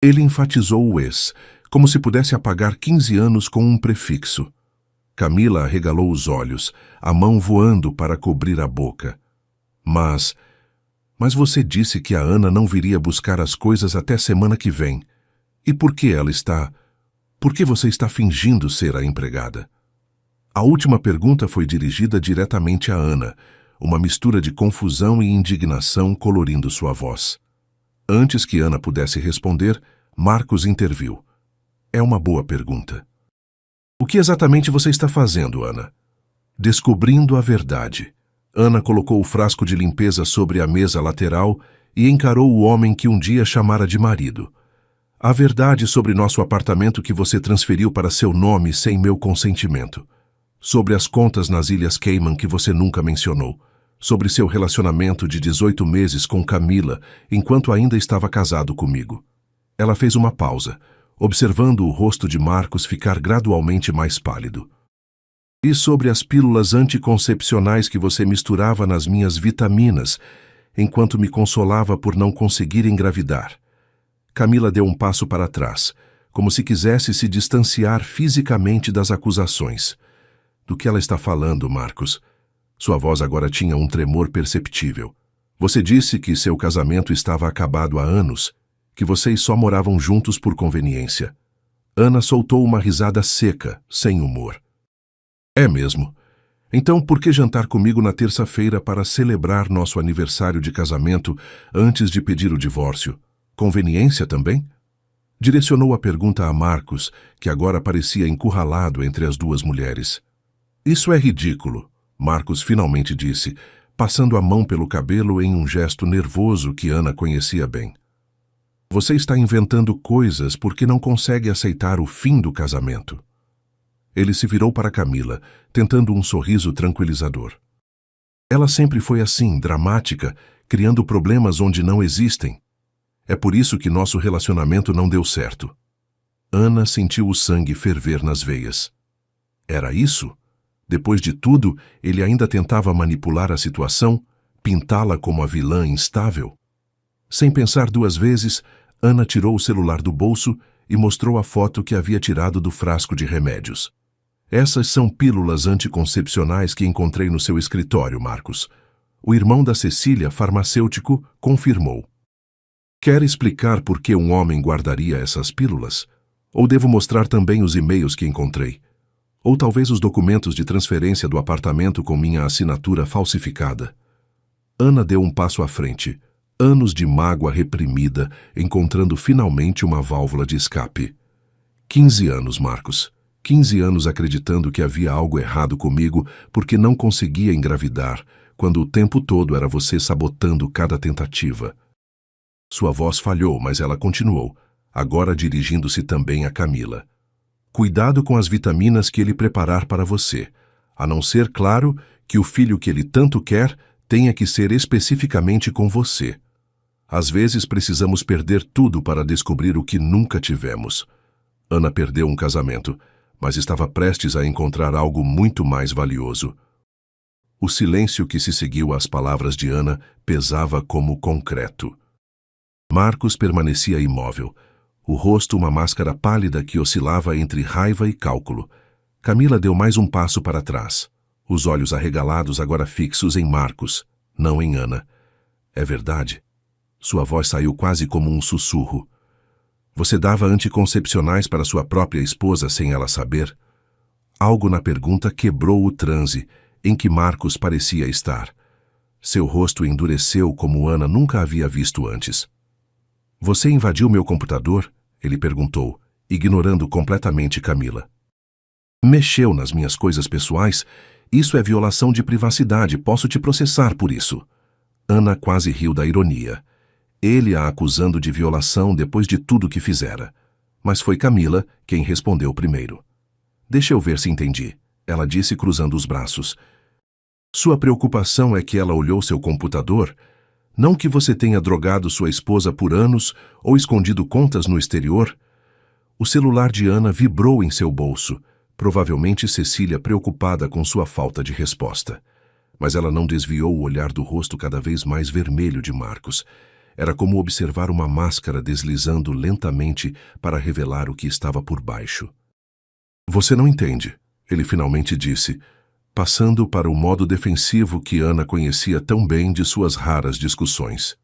Ele enfatizou o ex, como se pudesse apagar 15 anos com um prefixo. Camila arregalou os olhos, a mão voando para cobrir a boca. Mas você disse que a Ana não viria buscar as coisas até semana que vem. E por que ela está... Por que você está fingindo ser a empregada? A última pergunta foi dirigida diretamente a Ana, uma mistura de confusão e indignação colorindo sua voz. Antes que Ana pudesse responder, Marcos interviu. É uma boa pergunta. O que exatamente você está fazendo, Ana? Descobrindo a verdade. Ana colocou o frasco de limpeza sobre a mesa lateral e encarou o homem que um dia chamara de marido. A verdade sobre nosso apartamento que você transferiu para seu nome sem meu consentimento. Sobre as contas nas Ilhas Cayman que você nunca mencionou. Sobre seu relacionamento de 18 meses com Camila, enquanto ainda estava casado comigo. Ela fez uma pausa, observando o rosto de Marcos ficar gradualmente mais pálido. E sobre as pílulas anticoncepcionais que você misturava nas minhas vitaminas, enquanto me consolava por não conseguir engravidar. Camila deu um passo para trás, como se quisesse se distanciar fisicamente das acusações. Do que ela está falando, Marcos? Sua voz agora tinha um tremor perceptível. Você disse que seu casamento estava acabado há anos, que vocês só moravam juntos por conveniência. Ana soltou uma risada seca, sem humor. É mesmo. Então por que jantar comigo na terça-feira para celebrar nosso aniversário de casamento antes de pedir o divórcio? Conveniência também? Direcionou a pergunta a Marcos, que agora parecia encurralado entre as duas mulheres. Isso é ridículo, Marcos finalmente disse, passando a mão pelo cabelo em um gesto nervoso que Ana conhecia bem. Você está inventando coisas porque não consegue aceitar o fim do casamento. Ele se virou para Camila, tentando um sorriso tranquilizador. Ela sempre foi assim, dramática, criando problemas onde não existem. É por isso que nosso relacionamento não deu certo. Ana sentiu o sangue ferver nas veias. Era isso? Depois de tudo, ele ainda tentava manipular a situação, pintá-la como a vilã instável? Sem pensar duas vezes, Ana tirou o celular do bolso e mostrou a foto que havia tirado do frasco de remédios. Essas são pílulas anticoncepcionais que encontrei no seu escritório, Marcos. O irmão da Cecília, farmacêutico, confirmou. Quer explicar por que um homem guardaria essas pílulas? Ou devo mostrar também os e-mails que encontrei? Ou talvez os documentos de transferência do apartamento com minha assinatura falsificada? Ana deu um passo à frente. Anos de mágoa reprimida, encontrando finalmente uma válvula de escape. 15 anos, Marcos. 15 anos acreditando que havia algo errado comigo porque não conseguia engravidar, quando o tempo todo era você sabotando cada tentativa. Sua voz falhou, mas ela continuou, agora dirigindo-se também a Camila. Cuidado com as vitaminas que ele preparar para você, a não ser, claro, que o filho que ele tanto quer tenha que ser especificamente com você. Às vezes precisamos perder tudo para descobrir o que nunca tivemos. Ana perdeu um casamento, mas estava prestes a encontrar algo muito mais valioso. O silêncio que se seguiu às palavras de Ana pesava como concreto. Marcos permanecia imóvel, o rosto uma máscara pálida que oscilava entre raiva e cálculo. Camila deu mais um passo para trás, os olhos arregalados agora fixos em Marcos, não em Ana. É verdade. Sua voz saiu quase como um sussurro. Você dava anticoncepcionais para sua própria esposa sem ela saber? Algo na pergunta quebrou o transe em que Marcos parecia estar. Seu rosto endureceu como Ana nunca havia visto antes. Você invadiu meu computador? Ele perguntou, ignorando completamente Camila. Mexeu nas minhas coisas pessoais? Isso é violação de privacidade, posso te processar por isso. Ana quase riu da ironia. Ele a acusando de violação depois de tudo que fizera. Mas foi Camila quem respondeu primeiro. Deixa eu ver se entendi, ela disse cruzando os braços. Sua preocupação é que ela olhou seu computador? Não que você tenha drogado sua esposa por anos ou escondido contas no exterior? O celular de Ana vibrou em seu bolso, provavelmente Cecília preocupada com sua falta de resposta. Mas ela não desviou o olhar do rosto cada vez mais vermelho de Marcos. Era como observar uma máscara deslizando lentamente para revelar o que estava por baixo. Você não entende, ele finalmente disse, passando para o modo defensivo que Ana conhecia tão bem de suas raras discussões.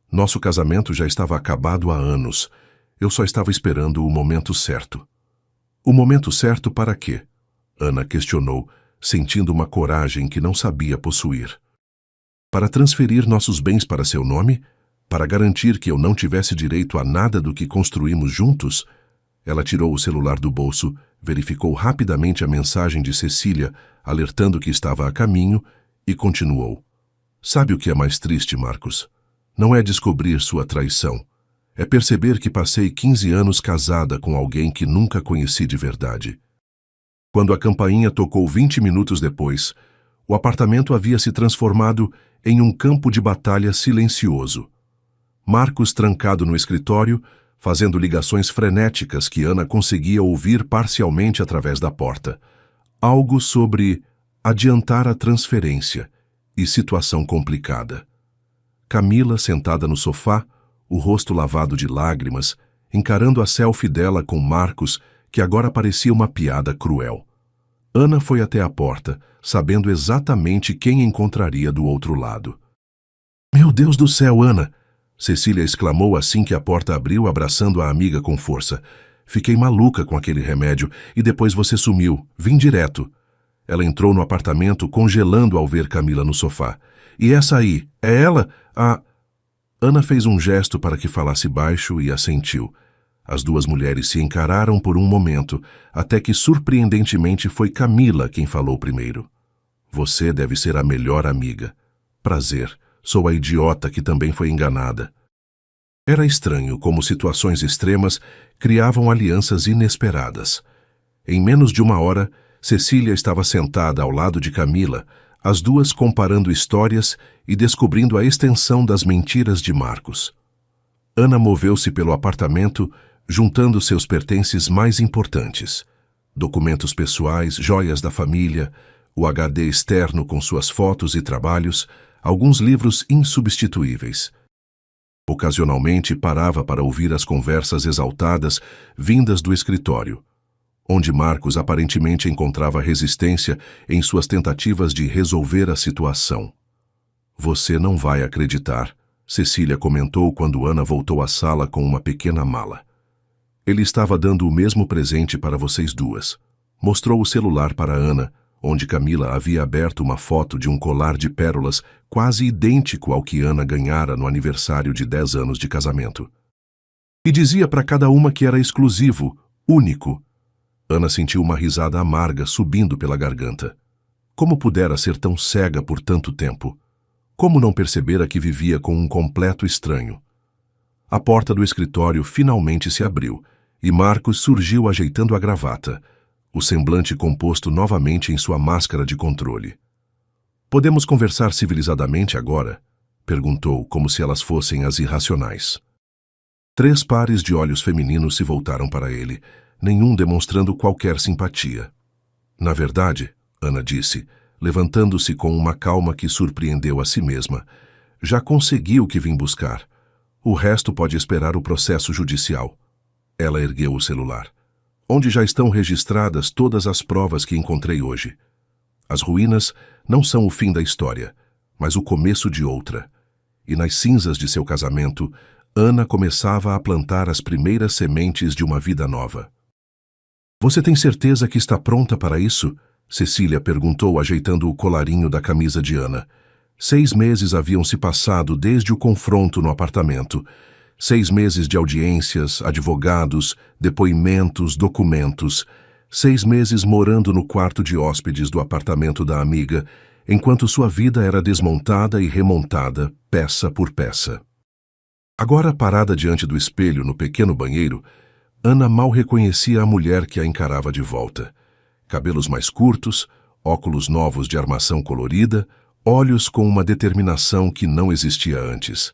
Nosso casamento já estava acabado há anos. Eu só estava esperando o momento certo. O momento certo para quê? Ana questionou, sentindo uma coragem que não sabia possuir. Para transferir nossos bens para seu nome? Para garantir que eu não tivesse direito a nada do que construímos juntos? Ela tirou o celular do bolso, verificou rapidamente a mensagem de Cecília, alertando que estava a caminho, e continuou. Sabe o que é mais triste, Marcos? Não é descobrir sua traição. É perceber que passei 15 anos casada com alguém que nunca conheci de verdade. Quando a campainha tocou 20 minutos depois, o apartamento havia se transformado em um campo de batalha silencioso. Marcos trancado no escritório, fazendo ligações frenéticas que Ana conseguia ouvir parcialmente através da porta. Algo sobre adiantar a transferência e situação complicada. Camila sentada no sofá, o rosto lavado de lágrimas, encarando a selfie dela com Marcos, que agora parecia uma piada cruel. Ana foi até a porta, sabendo exatamente quem encontraria do outro lado. Meu Deus do céu, Ana! Cecília exclamou assim que a porta abriu, abraçando a amiga com força. Fiquei maluca com aquele remédio e depois você sumiu. Vim direto. Ela entrou no apartamento, congelando ao ver Camila no sofá. E essa aí, é ela? Ana fez um gesto para que falasse baixo e assentiu. As duas mulheres se encararam por um momento, até que surpreendentemente foi Camila quem falou primeiro. Você deve ser a melhor amiga. Prazer. Sou a idiota que também foi enganada. Era estranho como situações extremas criavam alianças inesperadas. Em menos de uma hora, Cecília estava sentada ao lado de Camila, as duas comparando histórias e descobrindo a extensão das mentiras de Marcos. Ana moveu-se pelo apartamento, juntando seus pertences mais importantes. Documentos pessoais, joias da família, o HD externo com suas fotos e trabalhos, alguns livros insubstituíveis. Ocasionalmente parava para ouvir as conversas exaltadas vindas do escritório, onde Marcos aparentemente encontrava resistência em suas tentativas de resolver a situação. Você não vai acreditar, Cecília comentou quando Ana voltou à sala com uma pequena mala. Ele estava dando o mesmo presente para vocês duas. Mostrou o celular para Ana, onde Camila havia aberto uma foto de um colar de pérolas quase idêntico ao que Ana ganhara no aniversário de 10 anos de casamento. E dizia para cada uma que era exclusivo, único. Ana sentiu uma risada amarga subindo pela garganta. Como pudera ser tão cega por tanto tempo? Como não percebera que vivia com um completo estranho? A porta do escritório finalmente se abriu, e Marcos surgiu ajeitando a gravata, o semblante composto novamente em sua máscara de controle. Podemos conversar civilizadamente agora? Perguntou, como se elas fossem as irracionais. 3 pares de olhos femininos se voltaram para ele, nenhum demonstrando qualquer simpatia. Na verdade, Ana disse, levantando-se com uma calma que surpreendeu a si mesma, já consegui o que vim buscar. O resto pode esperar o processo judicial. Ela ergueu o celular, onde já estão registradas todas as provas que encontrei hoje. As ruínas não são o fim da história, mas o começo de outra. E nas cinzas de seu casamento, Ana começava a plantar as primeiras sementes de uma vida nova. Você tem certeza que está pronta para isso? Cecília perguntou, ajeitando o colarinho da camisa de Ana. 6 meses haviam se passado desde o confronto no apartamento. 6 meses de audiências, advogados, depoimentos, documentos. 6 meses morando no quarto de hóspedes do apartamento da amiga, enquanto sua vida era desmontada e remontada, peça por peça. Agora, parada diante do espelho no pequeno banheiro, Ana mal reconhecia a mulher que a encarava de volta. Cabelos mais curtos, óculos novos de armação colorida, olhos com uma determinação que não existia antes.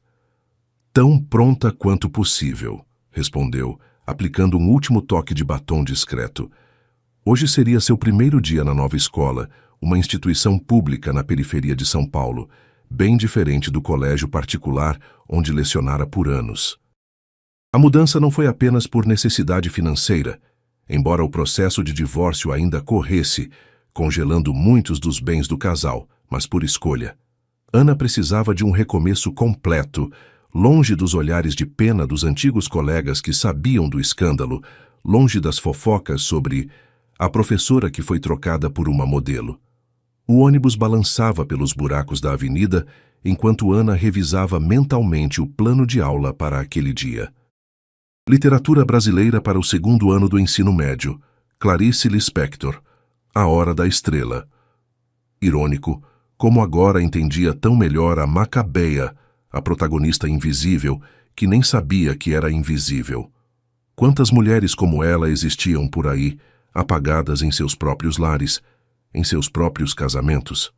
Tão pronta quanto possível, respondeu, aplicando um último toque de batom discreto. Hoje seria seu primeiro dia na nova escola, uma instituição pública na periferia de São Paulo, bem diferente do colégio particular onde lecionara por anos. A mudança não foi apenas por necessidade financeira, embora o processo de divórcio ainda corresse, congelando muitos dos bens do casal, mas por escolha. Ana precisava de um recomeço completo, longe dos olhares de pena dos antigos colegas que sabiam do escândalo, longe das fofocas sobre a professora que foi trocada por uma modelo. O ônibus balançava pelos buracos da avenida, enquanto Ana revisava mentalmente o plano de aula para aquele dia. Literatura brasileira para o 2º ano do ensino médio. Clarice Lispector. A Hora da Estrela. Irônico, como agora entendia tão melhor a Macabeia, a protagonista invisível, que nem sabia que era invisível. Quantas mulheres como ela existiam por aí, apagadas em seus próprios lares, em seus próprios casamentos?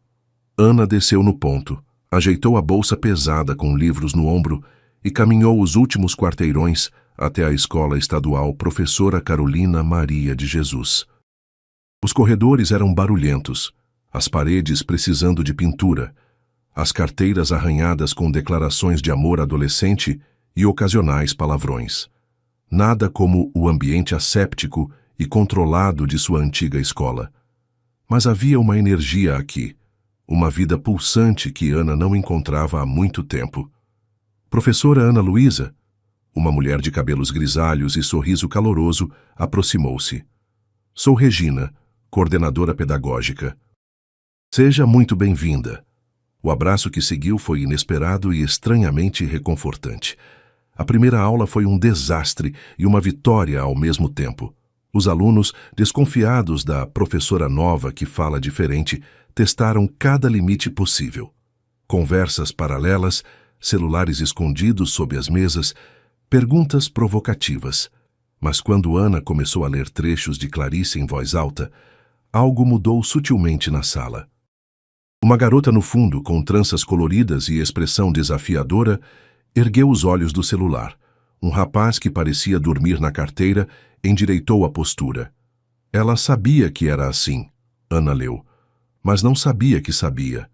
Ana desceu no ponto, ajeitou a bolsa pesada com livros no ombro e caminhou os últimos quarteirões até a escola estadual Professora Carolina Maria de Jesus. Os corredores eram barulhentos, as paredes precisando de pintura, as carteiras arranhadas com declarações de amor adolescente e ocasionais palavrões. Nada como o ambiente asséptico e controlado de sua antiga escola. Mas havia uma energia aqui, uma vida pulsante que Ana não encontrava há muito tempo. Professora Ana Luísa, uma mulher de cabelos grisalhos e sorriso caloroso, aproximou-se. Sou Regina, coordenadora pedagógica. Seja muito bem-vinda. O abraço que seguiu foi inesperado e estranhamente reconfortante. A primeira aula foi um desastre e uma vitória ao mesmo tempo. Os alunos, desconfiados da professora nova que fala diferente, testaram cada limite possível. Conversas paralelas, celulares escondidos sob as mesas, perguntas provocativas. Mas quando Ana começou a ler trechos de Clarice em voz alta, algo mudou sutilmente na sala. Uma garota no fundo, com tranças coloridas e expressão desafiadora, ergueu os olhos do celular. Um rapaz que parecia dormir na carteira endireitou a postura. Ela sabia que era assim, Ana leu, mas não sabia que sabia.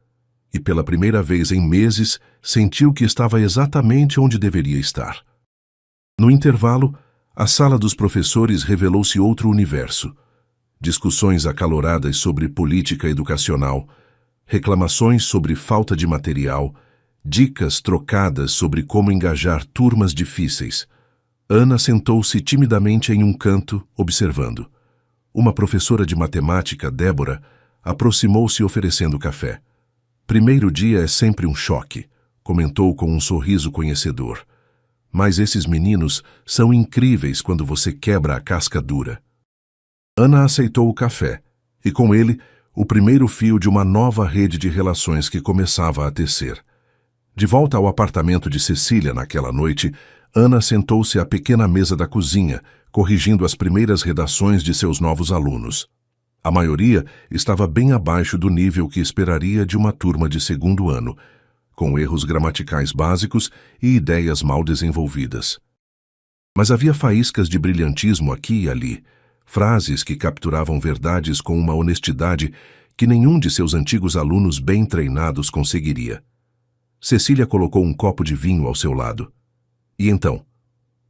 E pela primeira vez em meses, sentiu que estava exatamente onde deveria estar. No intervalo, a sala dos professores revelou-se outro universo. Discussões acaloradas sobre política educacional, reclamações sobre falta de material, dicas trocadas sobre como engajar turmas difíceis. Ana sentou-se timidamente em um canto, observando. Uma professora de matemática, Débora, aproximou-se oferecendo café. Primeiro dia é sempre um choque, comentou com um sorriso conhecedor. Mas esses meninos são incríveis quando você quebra a casca dura. Ana aceitou o café, e com ele, o primeiro fio de uma nova rede de relações que começava a tecer. De volta ao apartamento de Cecília naquela noite, Ana sentou-se à pequena mesa da cozinha, corrigindo as primeiras redações de seus novos alunos. A maioria estava bem abaixo do nível que esperaria de uma turma de 2º ano, com erros gramaticais básicos e ideias mal desenvolvidas. Mas havia faíscas de brilhantismo aqui e ali, frases que capturavam verdades com uma honestidade que nenhum de seus antigos alunos bem treinados conseguiria. Cecília colocou um copo de vinho ao seu lado. E então?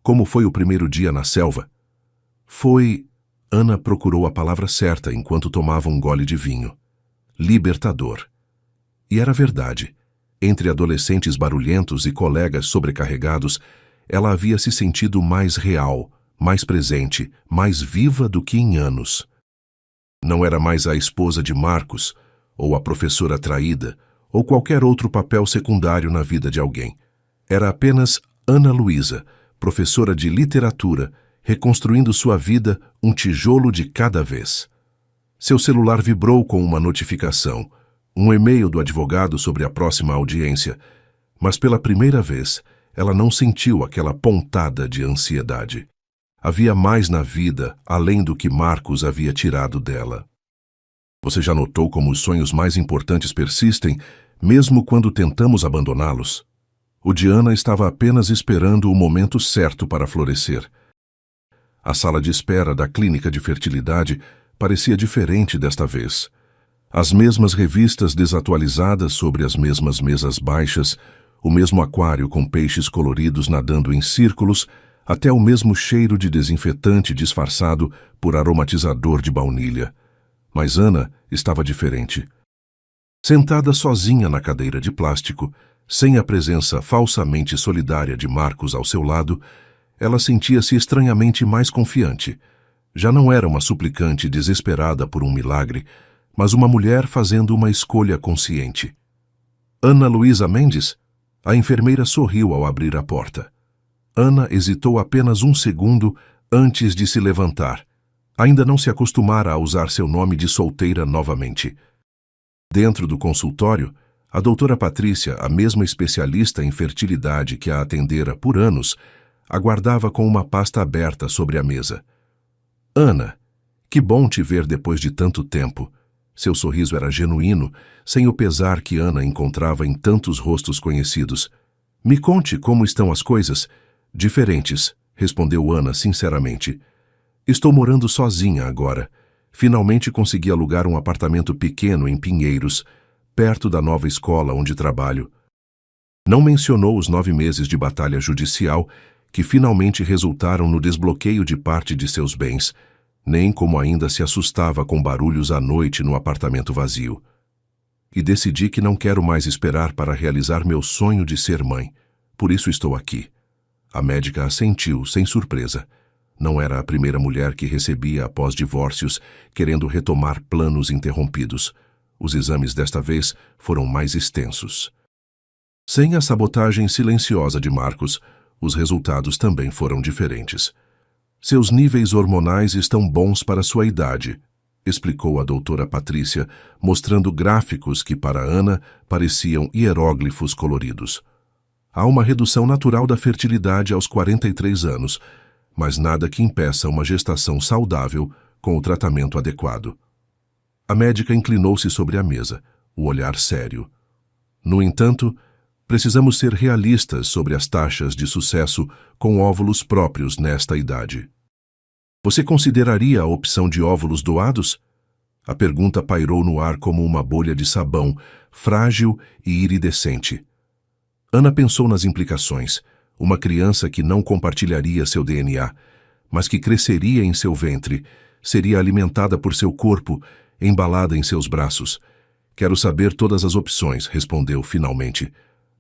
Como foi o primeiro dia na selva? Foi... Ana procurou a palavra certa enquanto tomava um gole de vinho. Libertador. E era verdade. Entre adolescentes barulhentos e colegas sobrecarregados, ela havia se sentido mais real, mais presente, mais viva do que em anos. Não era mais a esposa de Marcos, ou a professora traída, ou qualquer outro papel secundário na vida de alguém. Era apenas Ana Luísa, professora de literatura, reconstruindo sua vida um tijolo de cada vez. Seu celular vibrou com uma notificação, um e-mail do advogado sobre a próxima audiência, mas pela primeira vez ela não sentiu aquela pontada de ansiedade. Havia mais na vida além do que Marcos havia tirado dela. Você já notou como os sonhos mais importantes persistem, mesmo quando tentamos abandoná-los? O de Ana estava apenas esperando o momento certo para florescer. A sala de espera da clínica de fertilidade parecia diferente desta vez. As mesmas revistas desatualizadas sobre as mesmas mesas baixas, o mesmo aquário com peixes coloridos nadando em círculos, até o mesmo cheiro de desinfetante disfarçado por aromatizador de baunilha. Mas Ana estava diferente. Sentada sozinha na cadeira de plástico, sem a presença falsamente solidária de Marcos ao seu lado, ela sentia-se estranhamente mais confiante. Já não era uma suplicante desesperada por um milagre, mas uma mulher fazendo uma escolha consciente. Ana Luísa Mendes? A enfermeira sorriu ao abrir a porta. Ana hesitou apenas um segundo antes de se levantar. Ainda não se acostumara a usar seu nome de solteira novamente. Dentro do consultório, a doutora Patrícia, a mesma especialista em fertilidade que a atendera por anos, aguardava com uma pasta aberta sobre a mesa. Ana, que bom te ver depois de tanto tempo. Seu sorriso era genuíno, sem o pesar que Ana encontrava em tantos rostos conhecidos. Me conte como estão as coisas. Diferentes, respondeu Ana sinceramente. Estou morando sozinha agora. Finalmente consegui alugar um apartamento pequeno em Pinheiros, perto da nova escola onde trabalho. Não mencionou os 9 meses de batalha judicial que finalmente resultaram no desbloqueio de parte de seus bens, nem como ainda se assustava com barulhos à noite no apartamento vazio. E decidi que não quero mais esperar para realizar meu sonho de ser mãe. Por isso estou aqui. A médica assentiu, sem surpresa. Não era a primeira mulher que recebia após divórcios, querendo retomar planos interrompidos. Os exames desta vez foram mais extensos. Sem a sabotagem silenciosa de Marcos, os resultados também foram diferentes. Seus níveis hormonais estão bons para sua idade, explicou a doutora Patrícia, mostrando gráficos que para Ana pareciam hieróglifos coloridos. Há uma redução natural da fertilidade aos 43 anos, mas nada que impeça uma gestação saudável com o tratamento adequado. A médica inclinou-se sobre a mesa, o olhar sério. No entanto, precisamos ser realistas sobre as taxas de sucesso com óvulos próprios nesta idade. Você consideraria a opção de óvulos doados? A pergunta pairou no ar como uma bolha de sabão, frágil e iridescente. Ana pensou nas implicações. Uma criança que não compartilharia seu DNA, mas que cresceria em seu ventre, seria alimentada por seu corpo, embalada em seus braços. Quero saber todas as opções, respondeu finalmente.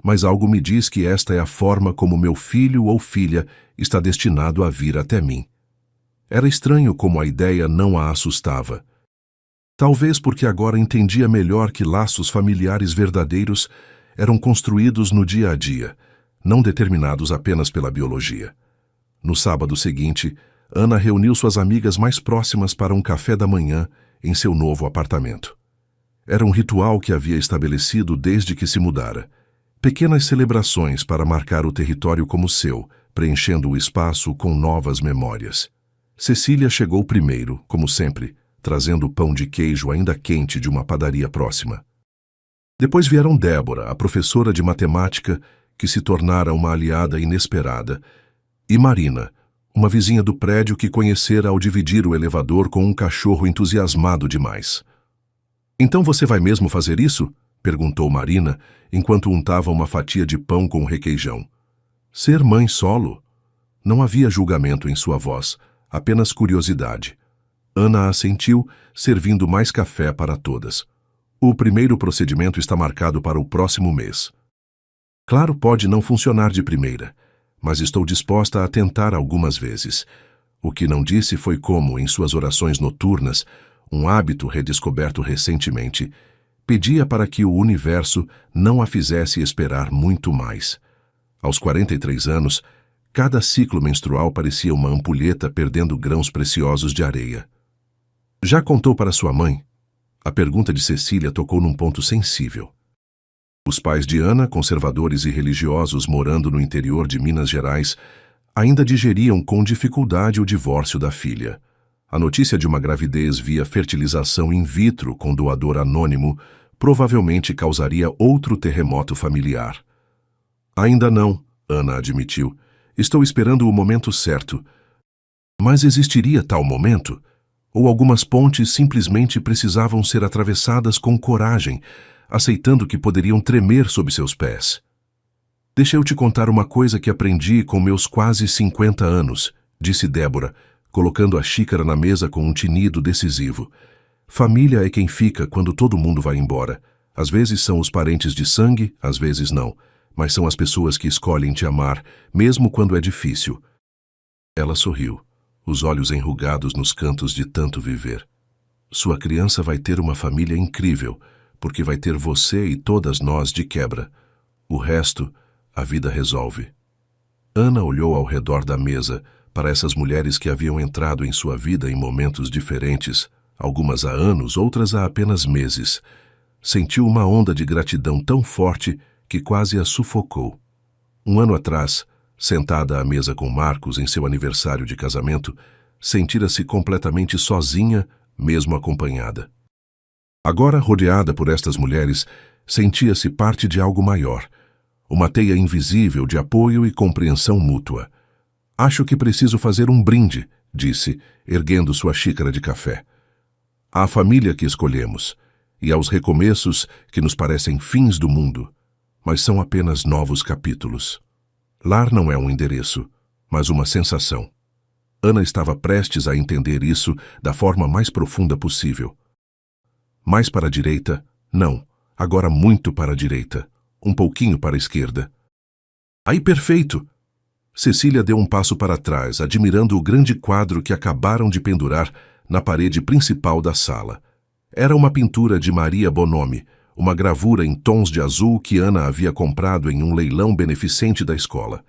Mas algo me diz que esta é a forma como meu filho ou filha está destinado a vir até mim. Era estranho como a ideia não a assustava. Talvez porque agora entendia melhor que laços familiares verdadeiros eram construídos no dia a dia, não determinados apenas pela biologia. No sábado seguinte, Ana reuniu suas amigas mais próximas para um café da manhã em seu novo apartamento. Era um ritual que havia estabelecido desde que se mudara. Pequenas celebrações para marcar o território como seu, preenchendo o espaço com novas memórias. Cecília chegou primeiro, como sempre, trazendo o pão de queijo ainda quente de uma padaria próxima. Depois vieram Débora, a professora de matemática, que se tornara uma aliada inesperada, e Marina, uma vizinha do prédio que conhecera ao dividir o elevador com um cachorro entusiasmado demais. "Então você vai mesmo fazer isso?" perguntou Marina, enquanto untava uma fatia de pão com requeijão. Ser mãe solo? Não havia julgamento em sua voz, apenas curiosidade. Ana assentiu, servindo mais café para todas. "O primeiro procedimento está marcado para o próximo mês." "Claro, pode não funcionar de primeira, mas estou disposta a tentar algumas vezes." O que não disse foi como, em suas orações noturnas, um hábito redescoberto recentemente, pedia para que o universo não a fizesse esperar muito mais. Aos 43 anos, cada ciclo menstrual parecia uma ampulheta perdendo grãos preciosos de areia. "Já contou para sua mãe?" A pergunta de Cecília tocou num ponto sensível. Os pais de Ana, conservadores e religiosos morando no interior de Minas Gerais, ainda digeriam com dificuldade o divórcio da filha. A notícia de uma gravidez via fertilização in vitro com doador anônimo provavelmente causaria outro terremoto familiar. "Ainda não", Ana admitiu. "Estou esperando o momento certo." Mas existiria tal momento? Ou algumas pontes simplesmente precisavam ser atravessadas com coragem, aceitando que poderiam tremer sob seus pés? "Deixa eu te contar uma coisa que aprendi com meus quase 50 anos", disse Débora, colocando a xícara na mesa com um tinido decisivo. "Família é quem fica quando todo mundo vai embora. Às vezes são os parentes de sangue, às vezes não, mas são as pessoas que escolhem te amar, mesmo quando é difícil." Ela sorriu, os olhos enrugados nos cantos de tanto viver. "Sua criança vai ter uma família incrível, porque vai ter você e todas nós de quebra. O resto, a vida resolve." Ana olhou ao redor da mesa, para essas mulheres que haviam entrado em sua vida em momentos diferentes, algumas há anos, outras há apenas meses. Sentiu uma onda de gratidão tão forte que quase a sufocou. Um ano atrás, sentada à mesa com Marcos em seu aniversário de casamento, sentira-se completamente sozinha, mesmo acompanhada. Agora, rodeada por estas mulheres, sentia-se parte de algo maior, uma teia invisível de apoio e compreensão mútua. "Acho que preciso fazer um brinde", disse, erguendo sua xícara de café. "À família que escolhemos, e aos recomeços que nos parecem fins do mundo, mas são apenas novos capítulos." Lar não é um endereço, mas uma sensação. Ana estava prestes a entender isso da forma mais profunda possível. Mais para a direita? Não. Agora muito para a direita. Um pouquinho para a esquerda. "Aí, perfeito!" Cecília deu um passo para trás, admirando o grande quadro que acabaram de pendurar na parede principal da sala. Era uma pintura de Maria Bonomi, uma gravura em tons de azul que Ana havia comprado em um leilão beneficente da escola.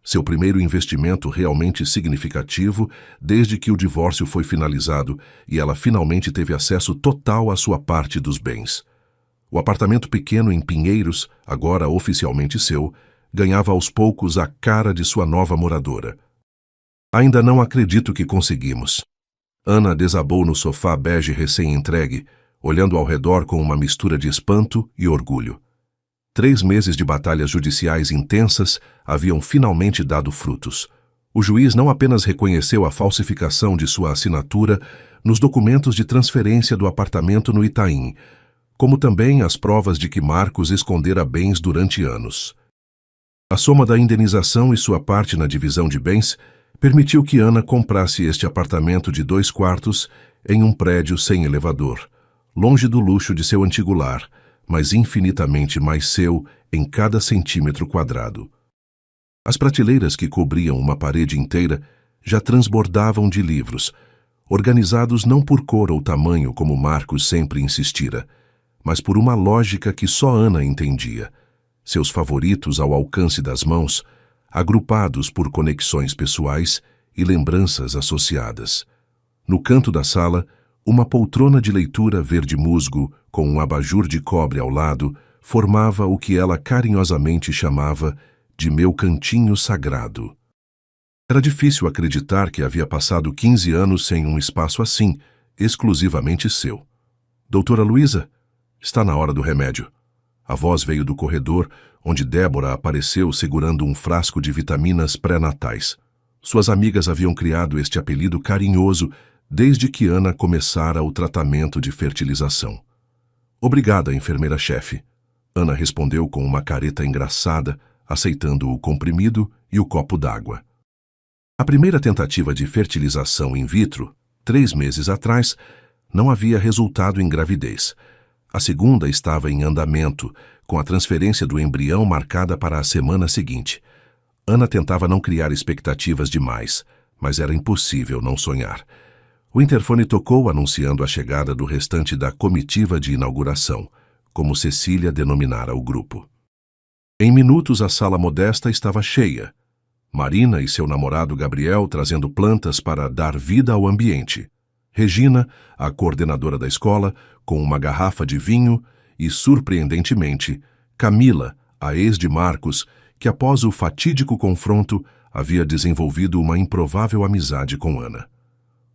Seu primeiro investimento realmente significativo desde que o divórcio foi finalizado e ela finalmente teve acesso total à sua parte dos bens. O apartamento pequeno em Pinheiros, agora oficialmente seu, ganhava aos poucos a cara de sua nova moradora. "Ainda não acredito que conseguimos." Ana desabou no sofá bege recém-entregue, olhando ao redor com uma mistura de espanto e orgulho. 3 meses de batalhas judiciais intensas haviam finalmente dado frutos. O juiz não apenas reconheceu a falsificação de sua assinatura nos documentos de transferência do apartamento no Itaim, como também as provas de que Marcos escondera bens durante anos. A soma da indenização e sua parte na divisão de bens permitiu que Ana comprasse este apartamento de 2 quartos em um prédio sem elevador, longe do luxo de seu antigo lar, mas infinitamente mais seu em cada centímetro quadrado. As prateleiras que cobriam uma parede inteira já transbordavam de livros, organizados não por cor ou tamanho como Marcos sempre insistira, mas por uma lógica que só Ana entendia. Seus favoritos ao alcance das mãos, agrupados por conexões pessoais e lembranças associadas. No canto da sala, uma poltrona de leitura verde musgo, com um abajur de cobre ao lado, formava o que ela carinhosamente chamava de meu cantinho sagrado. Era difícil acreditar que havia passado 15 anos sem um espaço assim, exclusivamente seu. "Doutora Luísa, está na hora do remédio." A voz veio do corredor, onde Débora apareceu segurando um frasco de vitaminas pré-natais. Suas amigas haviam criado este apelido carinhoso desde que Ana começara o tratamento de fertilização. Obrigada, enfermeira-chefe. Ana respondeu com uma careta engraçada, aceitando o comprimido e o copo d'água. A primeira tentativa de fertilização in vitro, 3 meses atrás, não havia resultado em gravidez. A segunda estava em andamento, com a transferência do embrião marcada para a semana seguinte. Ana tentava não criar expectativas demais, mas era impossível não sonhar. O interfone tocou anunciando a chegada do restante da comitiva de inauguração, como Cecília denominara o grupo. Em minutos a sala modesta estava cheia. Marina e seu namorado Gabriel trazendo plantas para dar vida ao ambiente. Regina, a coordenadora da escola, com uma garrafa de vinho e, surpreendentemente, Camila, a ex de Marcos, que após o fatídico confronto havia desenvolvido uma improvável amizade com Ana.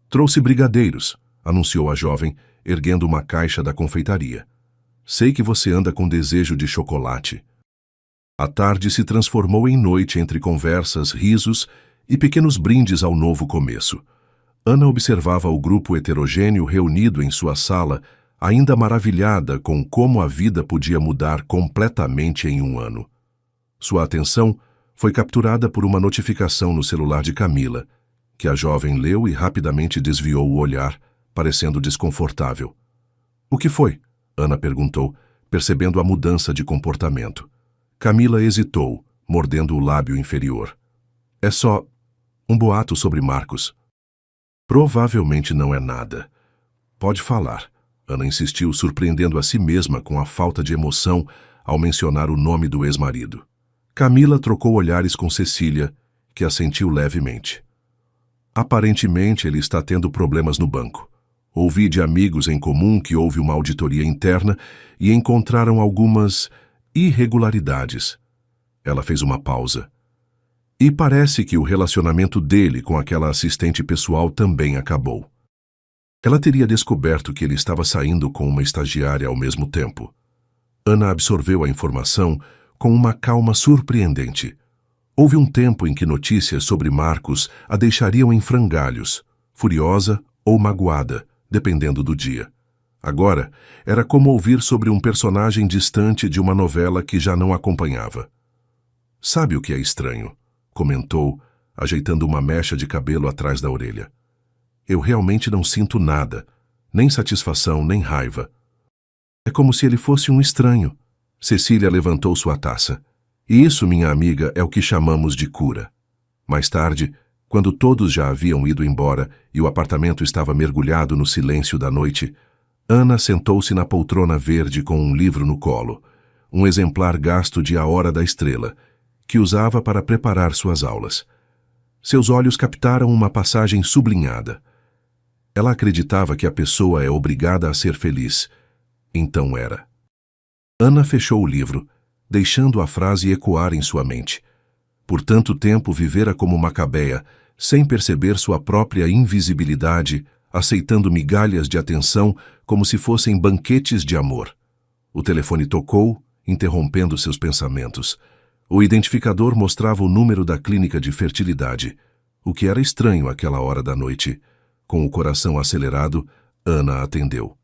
Trouxe brigadeiros, anunciou a jovem, erguendo uma caixa da confeitaria. Sei que você anda com desejo de chocolate. A tarde se transformou em noite entre conversas, risos e pequenos brindes ao novo começo. Ana observava o grupo heterogêneo reunido em sua sala, ainda maravilhada com como a vida podia mudar completamente em um ano. Sua atenção foi capturada por uma notificação no celular de Camila, que a jovem leu e rapidamente desviou o olhar, parecendo desconfortável. O que foi? Ana perguntou, percebendo a mudança de comportamento. Camila hesitou, mordendo o lábio inferior. É só um boato sobre Marcos. Provavelmente não é nada. Pode falar. Ana insistiu, surpreendendo a si mesma com a falta de emoção ao mencionar o nome do ex-marido. Camila trocou olhares com Cecília, que assentiu levemente. Aparentemente ele está tendo problemas no banco. Ouvi de amigos em comum que houve uma auditoria interna e encontraram algumas irregularidades. Ela fez uma pausa. E parece que o relacionamento dele com aquela assistente pessoal também acabou. Ela teria descoberto que ele estava saindo com uma estagiária ao mesmo tempo. Ana absorveu a informação com uma calma surpreendente. Houve um tempo em que notícias sobre Marcos a deixariam em frangalhos, furiosa ou magoada, dependendo do dia. Agora, era como ouvir sobre um personagem distante de uma novela que já não acompanhava. Sabe o que é estranho? Comentou, ajeitando uma mecha de cabelo atrás da orelha. Eu realmente não sinto nada, nem satisfação, nem raiva. É como se ele fosse um estranho. Cecília levantou sua taça. E isso, minha amiga, é o que chamamos de cura. Mais tarde, quando todos já haviam ido embora e o apartamento estava mergulhado no silêncio da noite, Ana sentou-se na poltrona verde com um livro no colo, um exemplar gasto de A Hora da Estrela, que usava para preparar suas aulas. Seus olhos captaram uma passagem sublinhada. Ela acreditava que a pessoa é obrigada a ser feliz. Então era. Ana fechou o livro, deixando a frase ecoar em sua mente. Por tanto tempo vivera como Macabeia, sem perceber sua própria invisibilidade, aceitando migalhas de atenção como se fossem banquetes de amor. O telefone tocou, interrompendo seus pensamentos. O identificador mostrava o número da clínica de fertilidade, o que era estranho àquela hora da noite. Com o coração acelerado, Ana atendeu.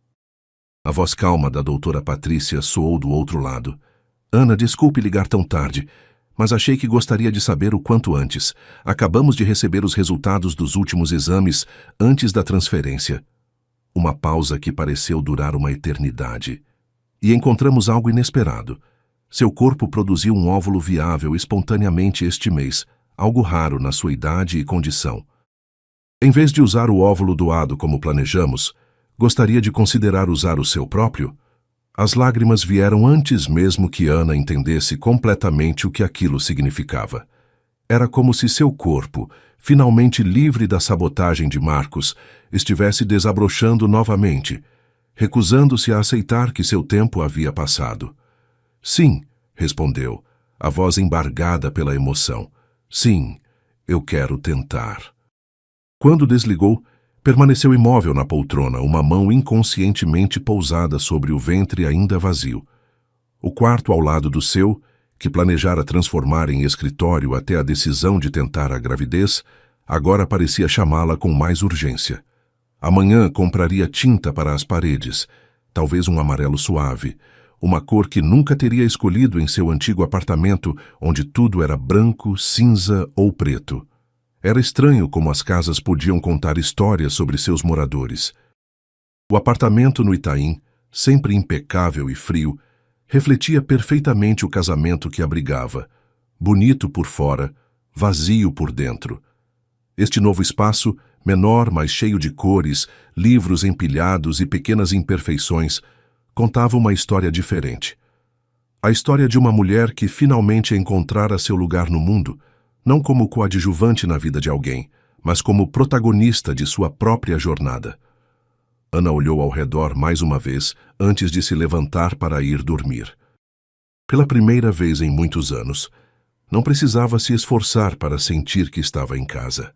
A voz calma da doutora Patrícia soou do outro lado. Ana, desculpe ligar tão tarde, mas achei que gostaria de saber o quanto antes. Acabamos de receber os resultados dos últimos exames antes da transferência. Uma pausa que pareceu durar uma eternidade. E encontramos algo inesperado. Seu corpo produziu um óvulo viável espontaneamente este mês, algo raro na sua idade e condição. Em vez de usar o óvulo doado como planejamos, gostaria de considerar usar o seu próprio? As lágrimas vieram antes mesmo que Ana entendesse completamente o que aquilo significava. Era como se seu corpo, finalmente livre da sabotagem de Marcos, estivesse desabrochando novamente, recusando-se a aceitar que seu tempo havia passado. Sim, respondeu, a voz embargada pela emoção. Sim, eu quero tentar. Quando desligou, permaneceu imóvel na poltrona, uma mão inconscientemente pousada sobre o ventre ainda vazio. O quarto ao lado do seu, que planejara transformar em escritório até a decisão de tentar a gravidez, Agora parecia chamá-la com mais urgência. Amanhã compraria tinta para as paredes, talvez um amarelo suave, uma cor que nunca teria escolhido em seu antigo apartamento, onde tudo era branco, cinza ou preto. Era estranho como as casas podiam contar histórias sobre seus moradores. O apartamento no Itaim, sempre impecável e frio, refletia perfeitamente o casamento que abrigava, bonito por fora, vazio por dentro. Este novo espaço, menor, mas cheio de cores, livros empilhados e pequenas imperfeições, contava uma história diferente. A história de uma mulher que finalmente encontrara seu lugar no mundo, não como coadjuvante na vida de alguém, mas como protagonista de sua própria jornada. Ana olhou ao redor mais uma vez antes de se levantar para ir dormir. Pela primeira vez em muitos anos, não precisava se esforçar para sentir que estava em casa.